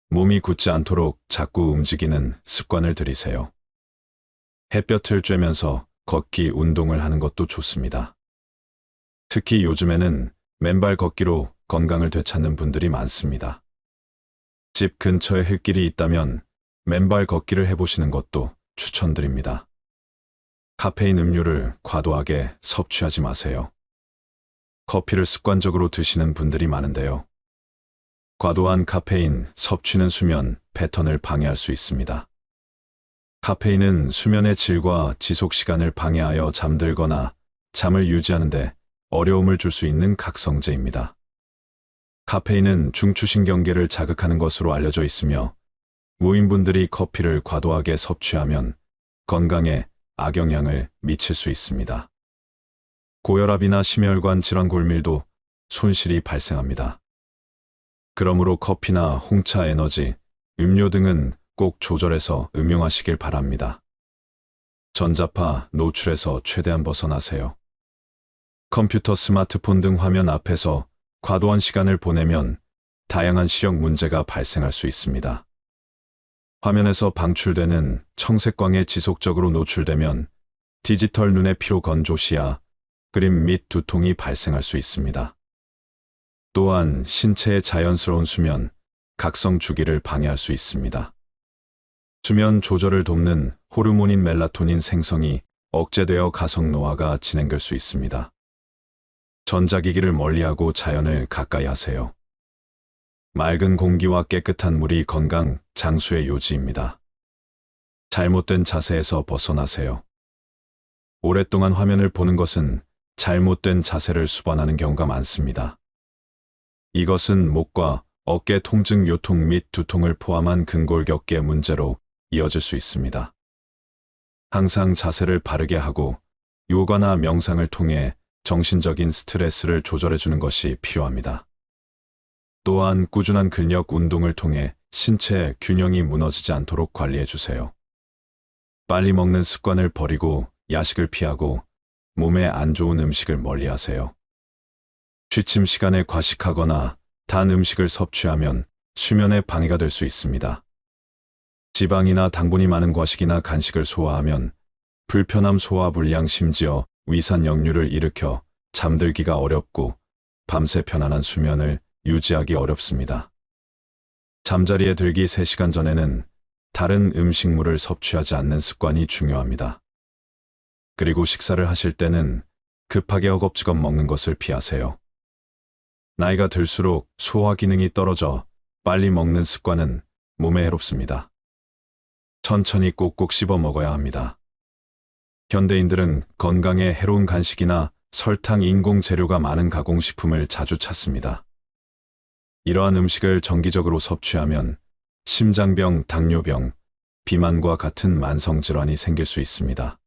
몸이 굳지 않도록 자꾸 움직이는 습관을 들이세요. 햇볕을 쬐면서 걷기 운동을 하는 것도 좋습니다. 특히 요즘에는 맨발 걷기로 건강을 되찾는 분들이 많습니다. 집 근처에 흙길이 있다면 맨발 걷기를 해보시는 것도 추천드립니다. 카페인 음료를 과도하게 섭취하지 마세요. 커피를 습관적으로 드시는 분들이 많은데요. 과도한 카페인 섭취는 수면 패턴을 방해할 수 있습니다. 카페인은 수면의 질과 지속 시간을 방해하여 잠들거나 잠을 유지하는 데 어려움을 줄 수 있는 각성제입니다. 카페인은 중추신경계를 자극하는 것으로 알려져 있으며 노인분들이 커피를 과도하게 섭취하면 건강에 악영향을 미칠 수 있습니다. 고혈압이나 심혈관 질환 골밀도 손실이 발생합니다. 그러므로 커피나 홍차 에너지, 음료 등은 꼭 조절해서 음용하시길 바랍니다. 전자파 노출에서 최대한 벗어나세요. 컴퓨터, 스마트폰 등 화면 앞에서 과도한 시간을 보내면 다양한 시력 문제가 발생할 수 있습니다. 화면에서 방출되는 청색광에 지속적으로 노출되면 디지털 눈의 피로 건조 시야, 그림 및 두통이 발생할 수 있습니다. 또한 신체의 자연스러운 수면, 각성 주기를 방해할 수 있습니다. 수면 조절을 돕는 호르몬인 멜라토닌 생성이 억제되어 가성 노화가 진행될 수 있습니다. 전자기기를 멀리하고 자연을 가까이 하세요. 맑은 공기와 깨끗한 물이 건강 장수의 요지입니다. 잘못된 자세에서 벗어나세요. 오랫동안 화면을 보는 것은 잘못된 자세를 수반하는 경우가 많습니다. 이것은 목과 어깨 통증, 요통 및 두통을 포함한 근골격계 문제로 이어질 수 있습니다. 항상 자세를 바르게 하고 요가나 명상을 통해 정신적인 스트레스를 조절해주는 것이 필요합니다. 또한 꾸준한 근력 운동을 통해 신체 균형이 무너지지 않도록 관리해주세요. 빨리 먹는 습관을 버리고 야식을 피하고 몸에 안 좋은 음식을 멀리하세요. 취침 시간에 과식하거나 단 음식을 섭취하면 수면에 방해가 될 수 있습니다. 지방이나 당분이 많은 과식이나 간식을 소화하면 불편함, 소화불량, 심지어 위산 역류를 일으켜 잠들기가 어렵고 밤새 편안한 수면을 유지하기 어렵습니다. 잠자리에 들기 3시간 전에는 다른 음식물을 섭취하지 않는 습관이 중요합니다. 그리고 식사를 하실 때는 급하게 허겁지겁 먹는 것을 피하세요. 나이가 들수록 소화 기능이 떨어져 빨리 먹는 습관은 몸에 해롭습니다. 천천히 꼭꼭 씹어 먹어야 합니다. 현대인들은 건강에 해로운 간식이나 설탕, 인공 재료가 많은 가공식품을 자주 찾습니다. 이러한 음식을 정기적으로 섭취하면 심장병, 당뇨병, 비만과 같은 만성질환이 생길 수 있습니다.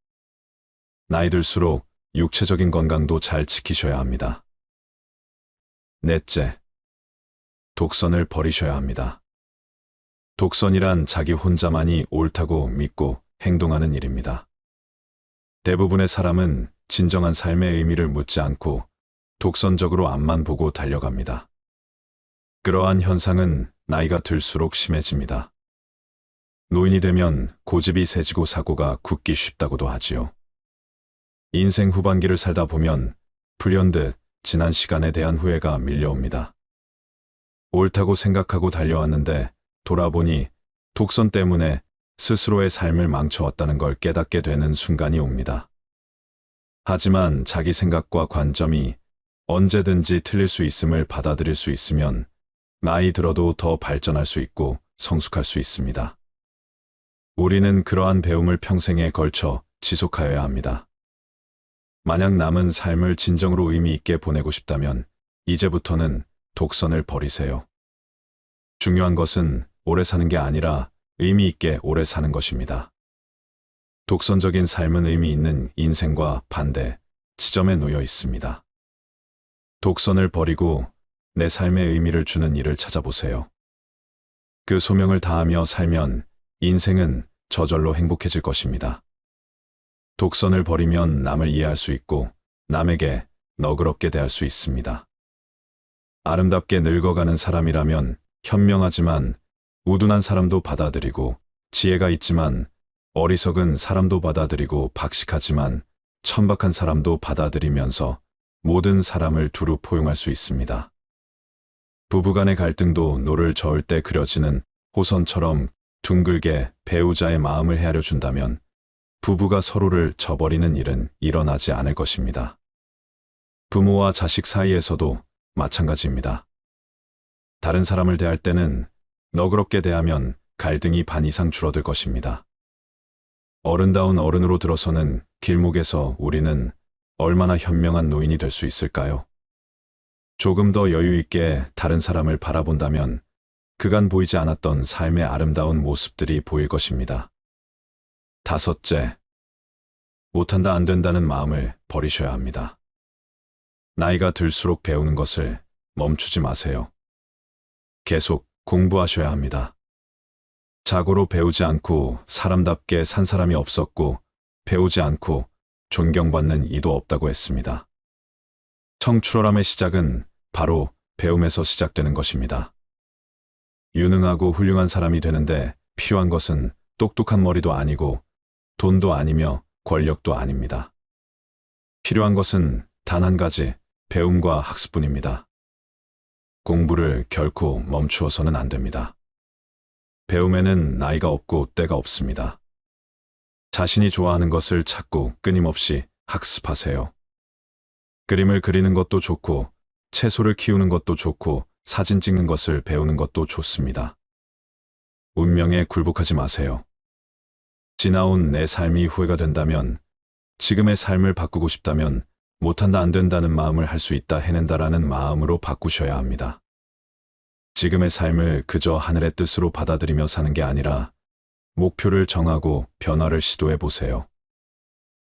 나이 들수록 육체적인 건강도 잘 지키셔야 합니다. 넷째, 독선을 버리셔야 합니다. 독선이란 자기 혼자만이 옳다고 믿고 행동하는 일입니다. 대부분의 사람은 진정한 삶의 의미를 묻지 않고 독선적으로 앞만 보고 달려갑니다. 그러한 현상은 나이가 들수록 심해집니다. 노인이 되면 고집이 세지고 사고가 굳기 쉽다고도 하지요. 인생 후반기를 살다 보면 불현듯 지난 시간에 대한 후회가 밀려옵니다. 옳다고 생각하고 달려왔는데 돌아보니 독선 때문에 스스로의 삶을 망쳐왔다는 걸 깨닫게 되는 순간이 옵니다. 하지만 자기 생각과 관점이 언제든지 틀릴 수 있음을 받아들일 수 있으면 나이 들어도 더 발전할 수 있고 성숙할 수 있습니다. 우리는 그러한 배움을 평생에 걸쳐 지속하여야 합니다. 만약 남은 삶을 진정으로 의미 있게 보내고 싶다면 이제부터는 독선을 버리세요. 중요한 것은 오래 사는 게 아니라 의미 있게 오래 사는 것입니다. 독선적인 삶은 의미 있는 인생과 반대 지점에 놓여 있습니다. 독선을 버리고 내 삶에 의미를 주는 일을 찾아보세요. 그 소명을 다하며 살면 인생은 저절로 행복해질 것입니다. 독선을 버리면 남을 이해할 수 있고 남에게 너그럽게 대할 수 있습니다. 아름답게 늙어가는 사람이라면 현명하지만 우둔한 사람도 받아들이고 지혜가 있지만 어리석은 사람도 받아들이고 박식하지만 천박한 사람도 받아들이면서 모든 사람을 두루 포용할 수 있습니다. 부부간의 갈등도 노를 저을 때 그려지는 호선처럼 둥글게 배우자의 마음을 헤아려 준다면 부부가 서로를 저버리는 일은 일어나지 않을 것입니다. 부모와 자식 사이에서도 마찬가지입니다. 다른 사람을 대할 때는 너그럽게 대하면 갈등이 반 이상 줄어들 것입니다. 어른다운 어른으로 들어서는 길목에서 우리는 얼마나 현명한 노인이 될 수 있을까요? 조금 더 여유 있게 다른 사람을 바라본다면 그간 보이지 않았던 삶의 아름다운 모습들이 보일 것입니다. 다섯째, 못한다 안 된다는 마음을 버리셔야 합니다. 나이가 들수록 배우는 것을 멈추지 마세요. 계속 공부하셔야 합니다. 자고로 배우지 않고 사람답게 산 사람이 없었고 배우지 않고 존경받는 이도 없다고 했습니다. 청출어람의 시작은 바로 배움에서 시작되는 것입니다. 유능하고 훌륭한 사람이 되는데 필요한 것은 똑똑한 머리도 아니고 돈도 아니며 권력도 아닙니다. 필요한 것은 단 한 가지, 배움과 학습뿐입니다. 공부를 결코 멈추어서는 안 됩니다. 배움에는 나이가 없고 때가 없습니다. 자신이 좋아하는 것을 찾고 끊임없이 학습하세요. 그림을 그리는 것도 좋고, 채소를 키우는 것도 좋고, 사진 찍는 것을 배우는 것도 좋습니다. 운명에 굴복하지 마세요. 지나온 내 삶이 후회가 된다면, 지금의 삶을 바꾸고 싶다면, 못한다 안 된다는 마음을 할 수 있다 해낸다라는 마음으로 바꾸셔야 합니다. 지금의 삶을 그저 하늘의 뜻으로 받아들이며 사는 게 아니라 목표를 정하고 변화를 시도해 보세요.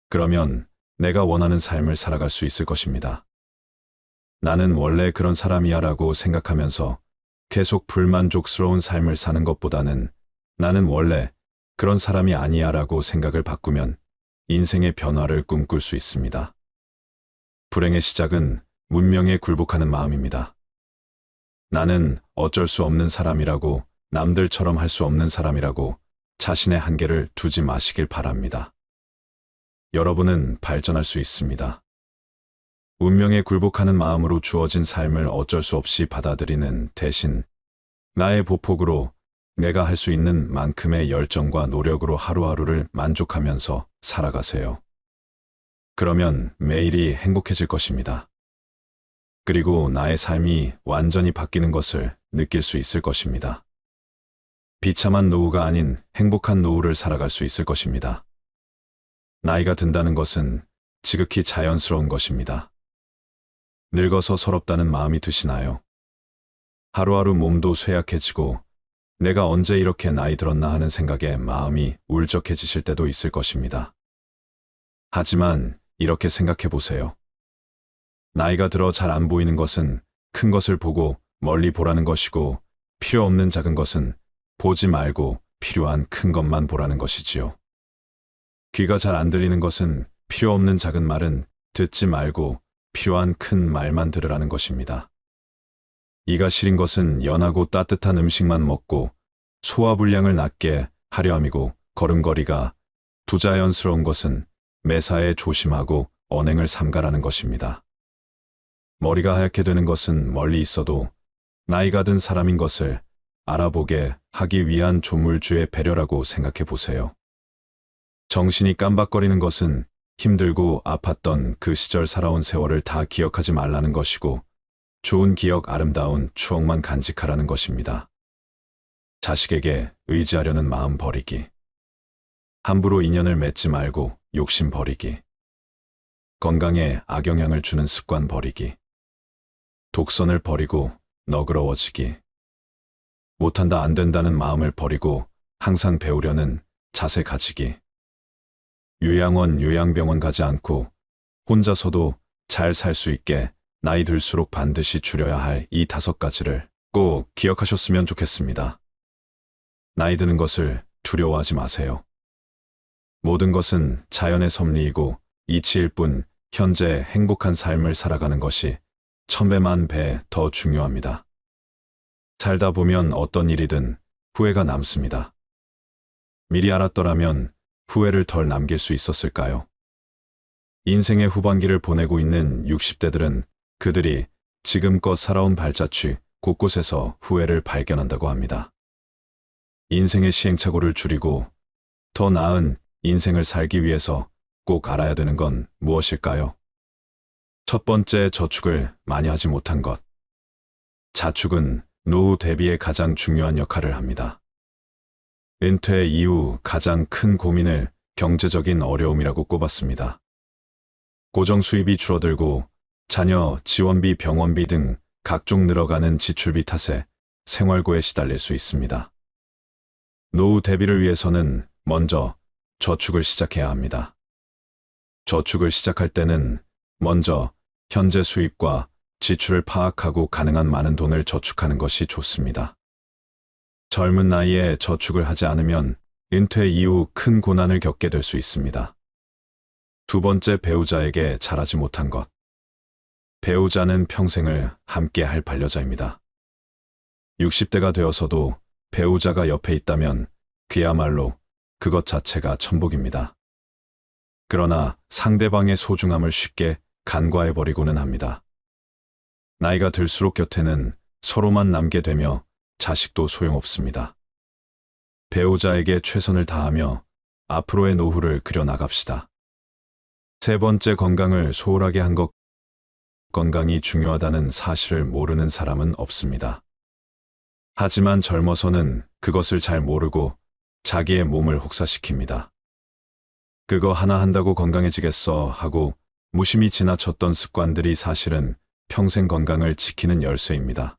그러면 내가 원하는 삶을 살아갈 수 있을 것입니다. 나는 원래 그런 사람이야 라고 생각하면서 계속 불만족스러운 삶을 사는 것보다는 나는 원래 그런 사람이 아니야 라고 생각을 바꾸면 인생의 변화를 꿈꿀 수 있습니다. 불행의 시작은 문명에 굴복하는 마음입니다. 나는 어쩔 수 없는 사람이라고, 남들처럼 할 수 없는 사람이라고 자신의 한계를 두지 마시길 바랍니다. 여러분은 발전할 수 있습니다. 운명에 굴복하는 마음으로 주어진 삶을 어쩔 수 없이 받아들이는 대신 나의 보폭으로 내가 할 수 있는 만큼의 열정과 노력으로 하루하루를 만족하면서 살아가세요. 그러면 매일이 행복해질 것입니다. 그리고 나의 삶이 완전히 바뀌는 것을 느낄 수 있을 것입니다. 비참한 노후가 아닌 행복한 노후를 살아갈 수 있을 것입니다. 나이가 든다는 것은 지극히 자연스러운 것입니다. 늙어서 서럽다는 마음이 드시나요? 하루하루 몸도 쇠약해지고 내가 언제 이렇게 나이 들었나 하는 생각에 마음이 울적해지실 때도 있을 것입니다. 하지만 이렇게 생각해 보세요. 나이가 들어 잘 안 보이는 것은 큰 것을 보고 멀리 보라는 것이고, 필요 없는 작은 것은 보지 말고 필요한 큰 것만 보라는 것이지요. 귀가 잘 안 들리는 것은 필요 없는 작은 말은 듣지 말고 필요한 큰 말만 들으라는 것입니다. 이가 시린 것은 연하고 따뜻한 음식만 먹고 소화불량을 낫게 하려 함이고, 걸음걸이가 부자연스러운 것은 매사에 조심하고 언행을 삼가라는 것입니다. 머리가 하얗게 되는 것은 멀리 있어도 나이가 든 사람인 것을 알아보게 하기 위한 조물주의 배려라고 생각해 보세요. 정신이 깜박거리는 것은 힘들고 아팠던 그 시절 살아온 세월을 다 기억하지 말라는 것이고, 좋은 기억, 아름다운 추억만 간직하라는 것입니다. 자식에게 의지하려는 마음 버리기. 함부로 인연을 맺지 말고 욕심 버리기. 건강에 악영향을 주는 습관 버리기. 독선을 버리고 너그러워지기. 못한다 안 된다는 마음을 버리고 항상 배우려는 자세 가지기. 요양원, 요양병원 가지 않고 혼자서도 잘 살 수 있게 나이 들수록 반드시 줄여야 할 이 5가지를 꼭 기억하셨으면 좋겠습니다. 나이 드는 것을 두려워하지 마세요. 모든 것은 자연의 섭리이고 이치일 뿐, 현재 행복한 삶을 살아가는 것이 1000배만 배 더 중요합니다. 살다 보면 어떤 일이든 후회가 남습니다. 미리 알았더라면 후회를 덜 남길 수 있었을까요? 인생의 후반기를 보내고 있는 60대들은 그들이 지금껏 살아온 발자취 곳곳에서 후회를 발견한다고 합니다. 인생의 시행착오를 줄이고 더 나은 인생을 살기 위해서 꼭 알아야 되는 건 무엇일까요? 첫 번째, 저축을 많이 하지 못한 것. 자축은 노후 대비에 가장 중요한 역할을 합니다. 은퇴 이후 가장 큰 고민을 경제적인 어려움이라고 꼽았습니다. 고정 수입이 줄어들고 자녀 지원비, 병원비 등 각종 늘어가는 지출비 탓에 생활고에 시달릴 수 있습니다. 노후 대비를 위해서는 먼저 저축을 시작해야 합니다. 저축을 시작할 때는 먼저 현재 수입과 지출을 파악하고 가능한 많은 돈을 저축하는 것이 좋습니다. 젊은 나이에 저축을 하지 않으면 은퇴 이후 큰 고난을 겪게 될 수 있습니다. 두 번째, 배우자에게 잘하지 못한 것. 배우자는 평생을 함께 할 반려자입니다. 60대가 되어서도 배우자가 옆에 있다면 그야말로 그것 자체가 천복입니다. 그러나 상대방의 소중함을 쉽게 간과해버리고는 합니다. 나이가 들수록 곁에는 서로만 남게 되며 자식도 소용없습니다. 배우자에게 최선을 다하며 앞으로의 노후를 그려나갑시다. 세 번째, 건강을 소홀하게 한 것. 건강이 중요하다는 사실을 모르는 사람은 없습니다. 하지만 젊어서는 그것을 잘 모르고 자기의 몸을 혹사시킵니다. 그거 하나 한다고 건강해지겠어 하고 무심히 지나쳤던 습관들이 사실은 평생 건강을 지키는 열쇠입니다.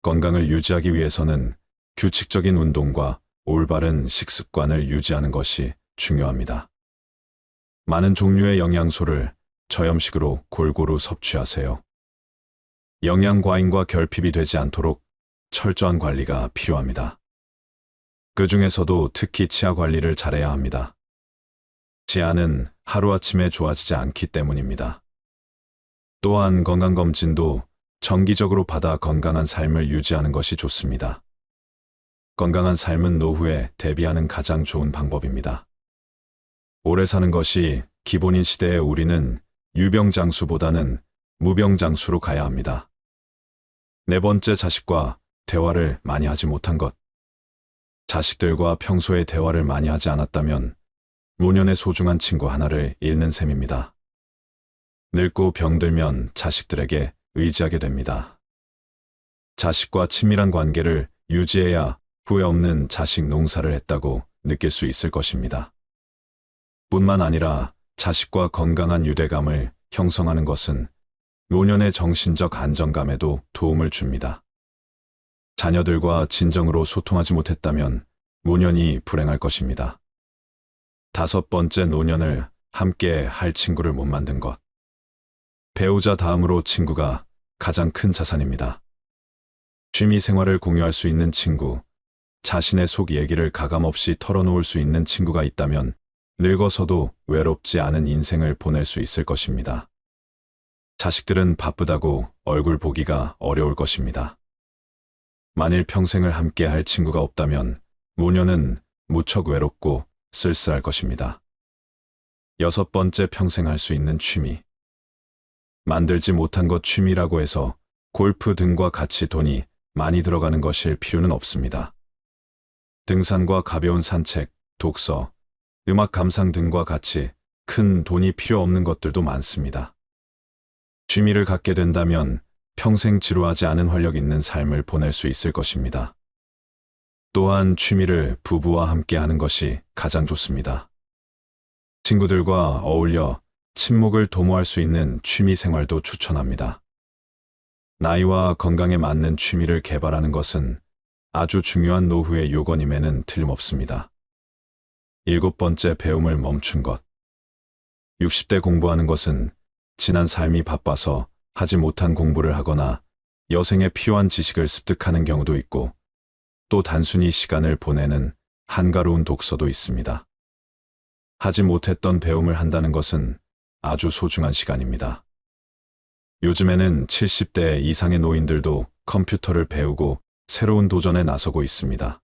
건강을 유지하기 위해서는 규칙적인 운동과 올바른 식습관을 유지하는 것이 중요합니다. 많은 종류의 영양소를 저염식으로 골고루 섭취하세요. 영양 과잉과 결핍이 되지 않도록 철저한 관리가 필요합니다. 그 중에서도 특히 치아 관리를 잘해야 합니다. 치아는 하루아침에 좋아지지 않기 때문입니다. 또한 건강검진도 정기적으로 받아 건강한 삶을 유지하는 것이 좋습니다. 건강한 삶은 노후에 대비하는 가장 좋은 방법입니다. 오래 사는 것이 기본인 시대에 우리는 유병장수보다는 무병장수로 가야 합니다. 네 번째, 자식과 대화를 많이 하지 못한 것. 자식들과 평소에 대화를 많이 하지 않았다면 노년의 소중한 친구 하나를 잃는 셈입니다. 늙고 병들면 자식들에게 의지하게 됩니다. 자식과 친밀한 관계를 유지해야 후회 없는 자식 농사를 했다고 느낄 수 있을 것입니다. 뿐만 아니라 자식과 건강한 유대감을 형성하는 것은 노년의 정신적 안정감에도 도움을 줍니다. 자녀들과 진정으로 소통하지 못했다면 노년이 불행할 것입니다. 5번째, 노년을 함께 할 친구를 못 만든 것. 배우자 다음으로 친구가 가장 큰 자산입니다. 취미 생활을 공유할 수 있는 친구, 자신의 속 얘기를 가감없이 털어놓을 수 있는 친구가 있다면 늙어서도 외롭지 않은 인생을 보낼 수 있을 것입니다. 자식들은 바쁘다고 얼굴 보기가 어려울 것입니다. 만일 평생을 함께 할 친구가 없다면 노년은 무척 외롭고 쓸쓸할 것입니다. 6번째, 평생 할 수 있는 취미. 만들지 못한 것 취미라고 해서 골프 등과 같이 돈이 많이 들어가는 것일 필요는 없습니다. 등산과 가벼운 산책, 독서, 음악 감상 등과 같이 큰 돈이 필요 없는 것들도 많습니다. 취미를 갖게 된다면 평생 지루하지 않은 활력 있는 삶을 보낼 수 있을 것입니다. 또한 취미를 부부와 함께 하는 것이 가장 좋습니다. 친구들과 어울려 친목을 도모할 수 있는 취미 생활도 추천합니다. 나이와 건강에 맞는 취미를 개발하는 것은 아주 중요한 노후의 요건임에는 틀림없습니다. 7번째, 배움을 멈춘 것. 60대 공부하는 것은 지난 삶이 바빠서 하지 못한 공부를 하거나 여생에 필요한 지식을 습득하는 경우도 있고 또 단순히 시간을 보내는 한가로운 독서도 있습니다. 하지 못했던 배움을 한다는 것은 아주 소중한 시간입니다. 요즘에는 70대 이상의 노인들도 컴퓨터를 배우고 새로운 도전에 나서고 있습니다.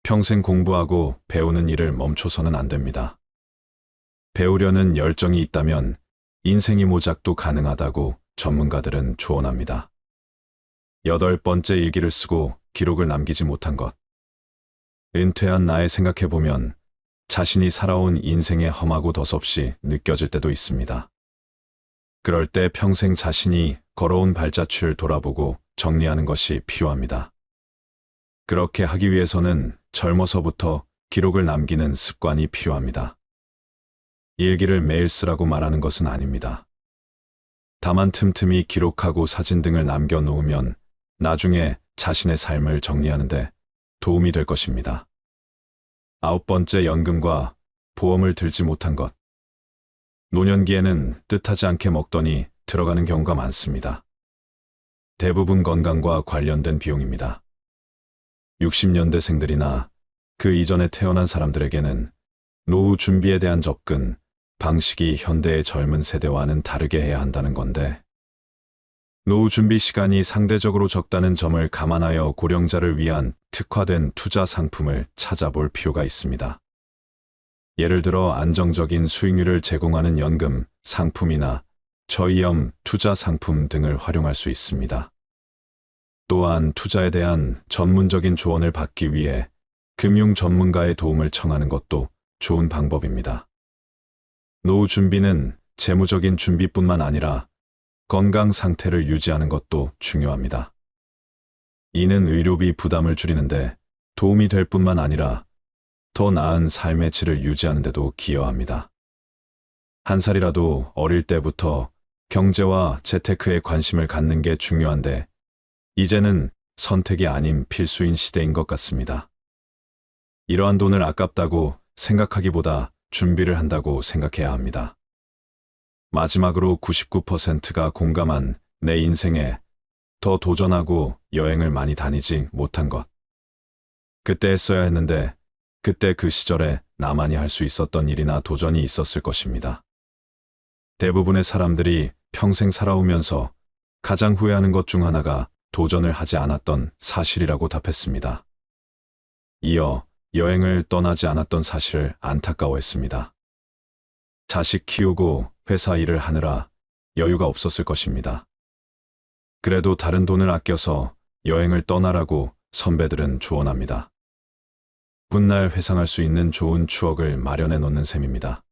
평생 공부하고 배우는 일을 멈춰서는 안 됩니다. 배우려는 열정이 있다면 인생이 모작도 가능하다고 전문가들은 조언합니다. 8번째, 일기를 쓰고 기록을 남기지 못한 것. 은퇴한 나에 생각해보면 자신이 살아온 인생의 험하고 덧없이 느껴질 때도 있습니다. 그럴 때 평생 자신이 걸어온 발자취를 돌아보고 정리하는 것이 필요합니다. 그렇게 하기 위해서는 젊어서부터 기록을 남기는 습관이 필요합니다. 일기를 매일 쓰라고 말하는 것은 아닙니다. 다만 틈틈이 기록하고 사진 등을 남겨놓으면 나중에 자신의 삶을 정리하는데 도움이 될 것입니다. 9번째, 연금과 보험을 들지 못한 것. 노년기에는 뜻하지 않게 먹더니 들어가는 경우가 많습니다. 대부분 건강과 관련된 비용입니다. 60년대생들이나 그 이전에 태어난 사람들에게는 노후 준비에 대한 접근, 방식이 현대의 젊은 세대와는 다르게 해야 한다는 건데, 노후 준비 시간이 상대적으로 적다는 점을 감안하여 고령자를 위한 특화된 투자 상품을 찾아볼 필요가 있습니다. 예를 들어 안정적인 수익률을 제공하는 연금, 상품이나 저위험 투자 상품 등을 활용할 수 있습니다. 또한 투자에 대한 전문적인 조언을 받기 위해 금융 전문가의 도움을 청하는 것도 좋은 방법입니다. 노후 준비는 재무적인 준비뿐만 아니라 건강 상태를 유지하는 것도 중요합니다. 이는 의료비 부담을 줄이는데 도움이 될 뿐만 아니라 더 나은 삶의 질을 유지하는 데도 기여합니다. 한 살이라도 어릴 때부터 경제와 재테크에 관심을 갖는 게 중요한데 이제는 선택이 아닌 필수인 시대인 것 같습니다. 이러한 돈을 아깝다고 생각하기보다 준비를 한다고 생각해야 합니다. 마지막으로 99%가 공감한 내 인생에 더 도전하고 여행을 많이 다니지 못한 것. 그때 했어야 했는데 그때 그 시절에 나만이 할 수 있었던 일이나 도전이 있었을 것입니다. 대부분의 사람들이 평생 살아오면서 가장 후회하는 것 중 하나가 도전을 하지 않았던 사실이라고 답했습니다. 이어 여행을 떠나지 않았던 사실을 안타까워했습니다. 자식 키우고 회사 일을 하느라 여유가 없었을 것입니다. 그래도 다른 돈을 아껴서 여행을 떠나라고 선배들은 조언합니다. 훗날 회상할 수 있는 좋은 추억을 마련해 놓는 셈입니다.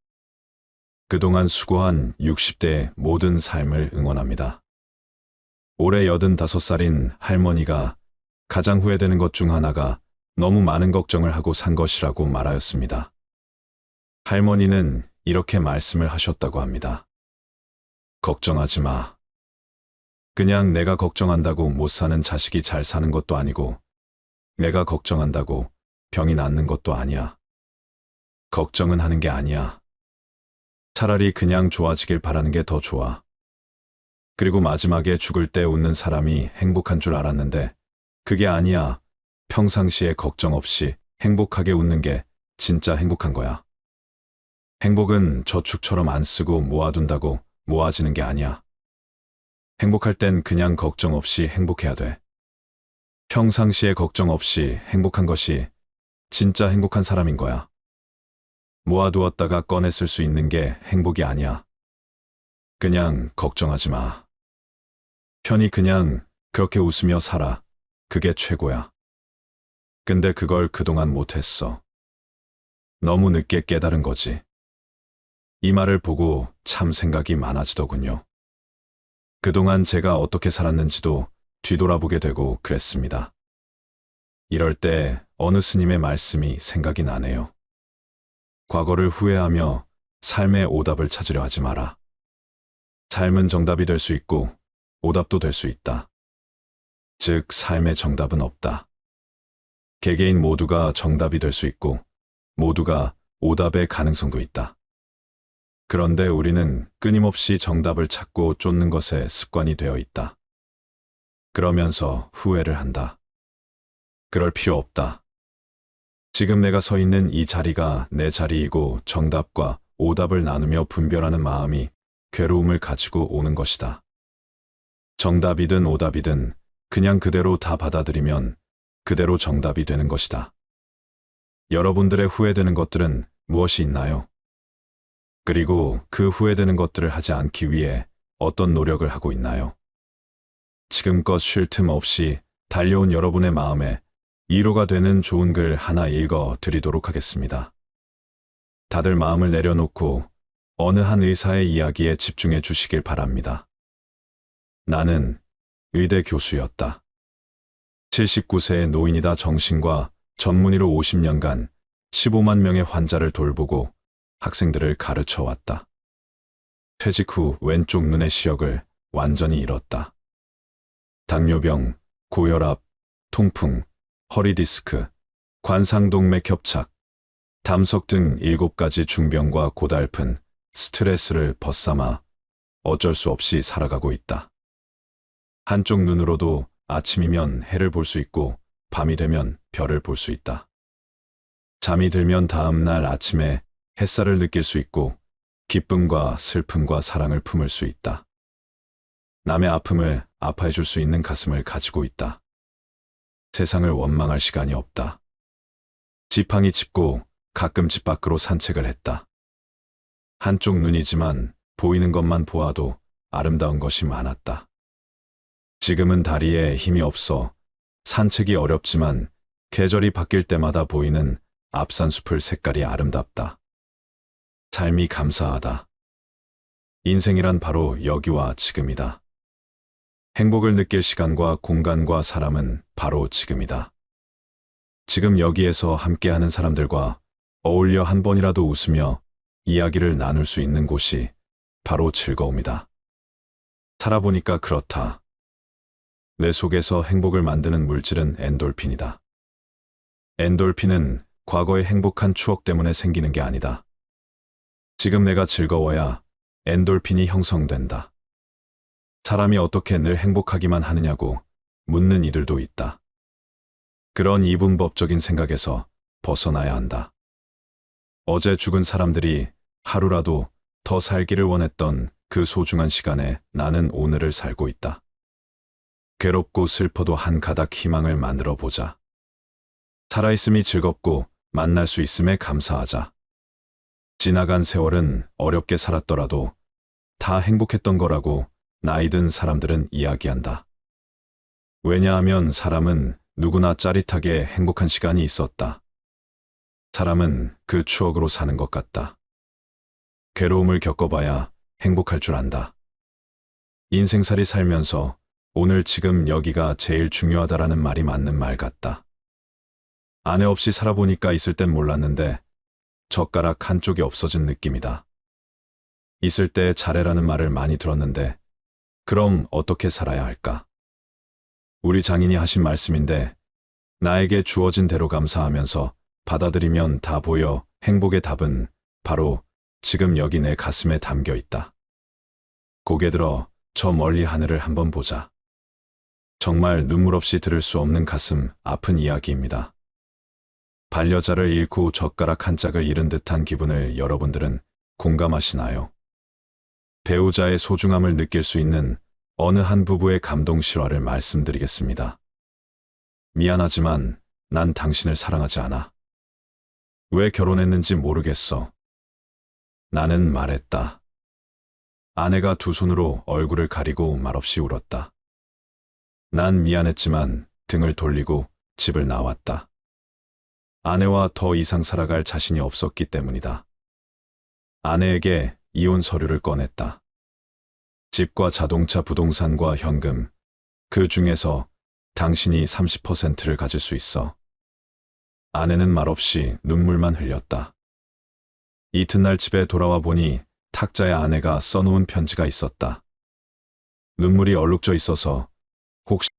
그동안 수고한 60대의 모든 삶을 응원합니다. 올해 85살인 할머니가 가장 후회되는 것 중 하나가 너무 많은 걱정을 하고 산 것이라고 말하였습니다. 할머니는 이렇게 말씀을 하셨다고 합니다. 걱정하지 마. 그냥 내가 걱정한다고 못 사는 자식이 잘 사는 것도 아니고, 내가 걱정한다고 병이 낫는 것도 아니야. 걱정은 하는 게 아니야. 차라리 그냥 좋아지길 바라는 게 더 좋아. 그리고 마지막에 죽을 때 웃는 사람이 행복한 줄 알았는데, 그게 아니야. 평상시에 걱정 없이 행복하게 웃는 게 진짜 행복한 거야. 행복은 저축처럼 안 쓰고 모아둔다고 모아지는 게 아니야. 행복할 땐 그냥 걱정 없이 행복해야 돼. 평상시에 걱정 없이 행복한 것이 진짜 행복한 사람인 거야. 모아두었다가 꺼내 쓸 수 있는 게 행복이 아니야. 그냥 걱정하지 마. 편히 그냥 그렇게 웃으며 살아. 그게 최고야. 근데 그걸 그동안 못했어. 너무 늦게 깨달은 거지. 이 말을 보고 참 생각이 많아지더군요. 그동안 제가 어떻게 살았는지도 뒤돌아보게 되고 그랬습니다. 이럴 때 어느 스님의 말씀이 생각이 나네요. 과거를 후회하며 삶의 오답을 찾으려 하지 마라. 삶은 정답이 될 수 있고 오답도 될 수 있다. 즉, 삶의 정답은 없다. 개개인 모두가 정답이 될 수 있고 모두가 오답의 가능성도 있다. 그런데 우리는 끊임없이 정답을 찾고 쫓는 것에 습관이 되어 있다. 그러면서 후회를 한다. 그럴 필요 없다. 지금 내가 서 있는 이 자리가 내 자리이고 정답과 오답을 나누며 분별하는 마음이 괴로움을 가지고 오는 것이다. 정답이든 오답이든 그냥 그대로 다 받아들이면 그대로 정답이 되는 것이다. 여러분들의 후회되는 것들은 무엇이 있나요? 그리고 그 후회되는 것들을 하지 않기 위해 어떤 노력을 하고 있나요? 지금껏 쉴 틈 없이 달려온 여러분의 마음에 위로가 되는 좋은 글 하나 읽어 드리도록 하겠습니다. 다들 마음을 내려놓고 어느 한 의사의 이야기에 집중해 주시길 바랍니다. 나는 의대 교수였다. 79세의 노인이다. 정신과 전문의로 50년간 15만 명의 환자를 돌보고 학생들을 가르쳐 왔다. 퇴직 후 왼쪽 눈의 시력을 완전히 잃었다. 당뇨병, 고혈압, 통풍, 허리 디스크, 관상동맥 협착, 담석 등 7가지 중병과 고달픈 스트레스를 벗삼아 어쩔 수 없이 살아가고 있다. 한쪽 눈으로도 아침이면 해를 볼 수 있고 밤이 되면 별을 볼 수 있다. 잠이 들면 다음 날 아침에 햇살을 느낄 수 있고 기쁨과 슬픔과 사랑을 품을 수 있다. 남의 아픔을 아파해 줄 수 있는 가슴을 가지고 있다. 세상을 원망할 시간이 없다. 지팡이 짚고 가끔 집 밖으로 산책을 했다. 한쪽 눈이지만 보이는 것만 보아도 아름다운 것이 많았다. 지금은 다리에 힘이 없어 산책이 어렵지만 계절이 바뀔 때마다 보이는 앞산숲을 색깔이 아름답다. 삶이 감사하다. 인생이란 바로 여기와 지금이다. 행복을 느낄 시간과 공간과 사람은 바로 지금이다. 지금 여기에서 함께하는 사람들과 어울려 한 번이라도 웃으며 이야기를 나눌 수 있는 곳이 바로 즐거움이다. 살아보니까 그렇다. 내 속에서 행복을 만드는 물질은 엔돌핀이다. 엔돌핀은 과거의 행복한 추억 때문에 생기는 게 아니다. 지금 내가 즐거워야 엔돌핀이 형성된다. 사람이 어떻게 늘 행복하기만 하느냐고 묻는 이들도 있다. 그런 이분법적인 생각에서 벗어나야 한다. 어제 죽은 사람들이 하루라도 더 살기를 원했던 그 소중한 시간에 나는 오늘을 살고 있다. 괴롭고 슬퍼도 한 가닥 희망을 만들어 보자. 살아있음이 즐겁고 만날 수 있음에 감사하자. 지나간 세월은 어렵게 살았더라도 다 행복했던 거라고 나이 든 사람들은 이야기한다. 왜냐하면 사람은 누구나 짜릿하게 행복한 시간이 있었다. 사람은 그 추억으로 사는 것 같다. 괴로움을 겪어봐야 행복할 줄 안다. 인생살이 살면서 오늘 지금 여기가 제일 중요하다라는 말이 맞는 말 같다. 아내 없이 살아보니까 있을 땐 몰랐는데 젓가락 한쪽이 없어진 느낌이다. 있을 때 잘해라는 말을 많이 들었는데 그럼 어떻게 살아야 할까? 우리 장인이 하신 말씀인데 나에게 주어진 대로 감사하면서 받아들이면 다 보여. 행복의 답은 바로 지금 여기 내 가슴에 담겨 있다. 고개 들어 저 멀리 하늘을 한번 보자. 정말 눈물 없이 들을 수 없는 가슴 아픈 이야기입니다. 반려자를 잃고 젓가락 한 짝을 잃은 듯한 기분을 여러분들은 공감하시나요? 배우자의 소중함을 느낄 수 있는 어느 한 부부의 감동 실화를 말씀드리겠습니다. 미안하지만 난 당신을 사랑하지 않아. 왜 결혼했는지 모르겠어. 나는 말했다. 아내가 두 손으로 얼굴을 가리고 말없이 울었다. 난 미안했지만 등을 돌리고 집을 나왔다. 아내와 더 이상 살아갈 자신이 없었기 때문이다. 아내에게 이혼 서류를 꺼냈다. 집과 자동차, 부동산과 현금, 그 중에서 당신이 30%를 가질 수 있어. 아내는 말없이 눈물만 흘렸다. 이튿날 집에 돌아와 보니 탁자에 아내가 써놓은 편지가 있었다. 눈물이 얼룩져 있어서 혹시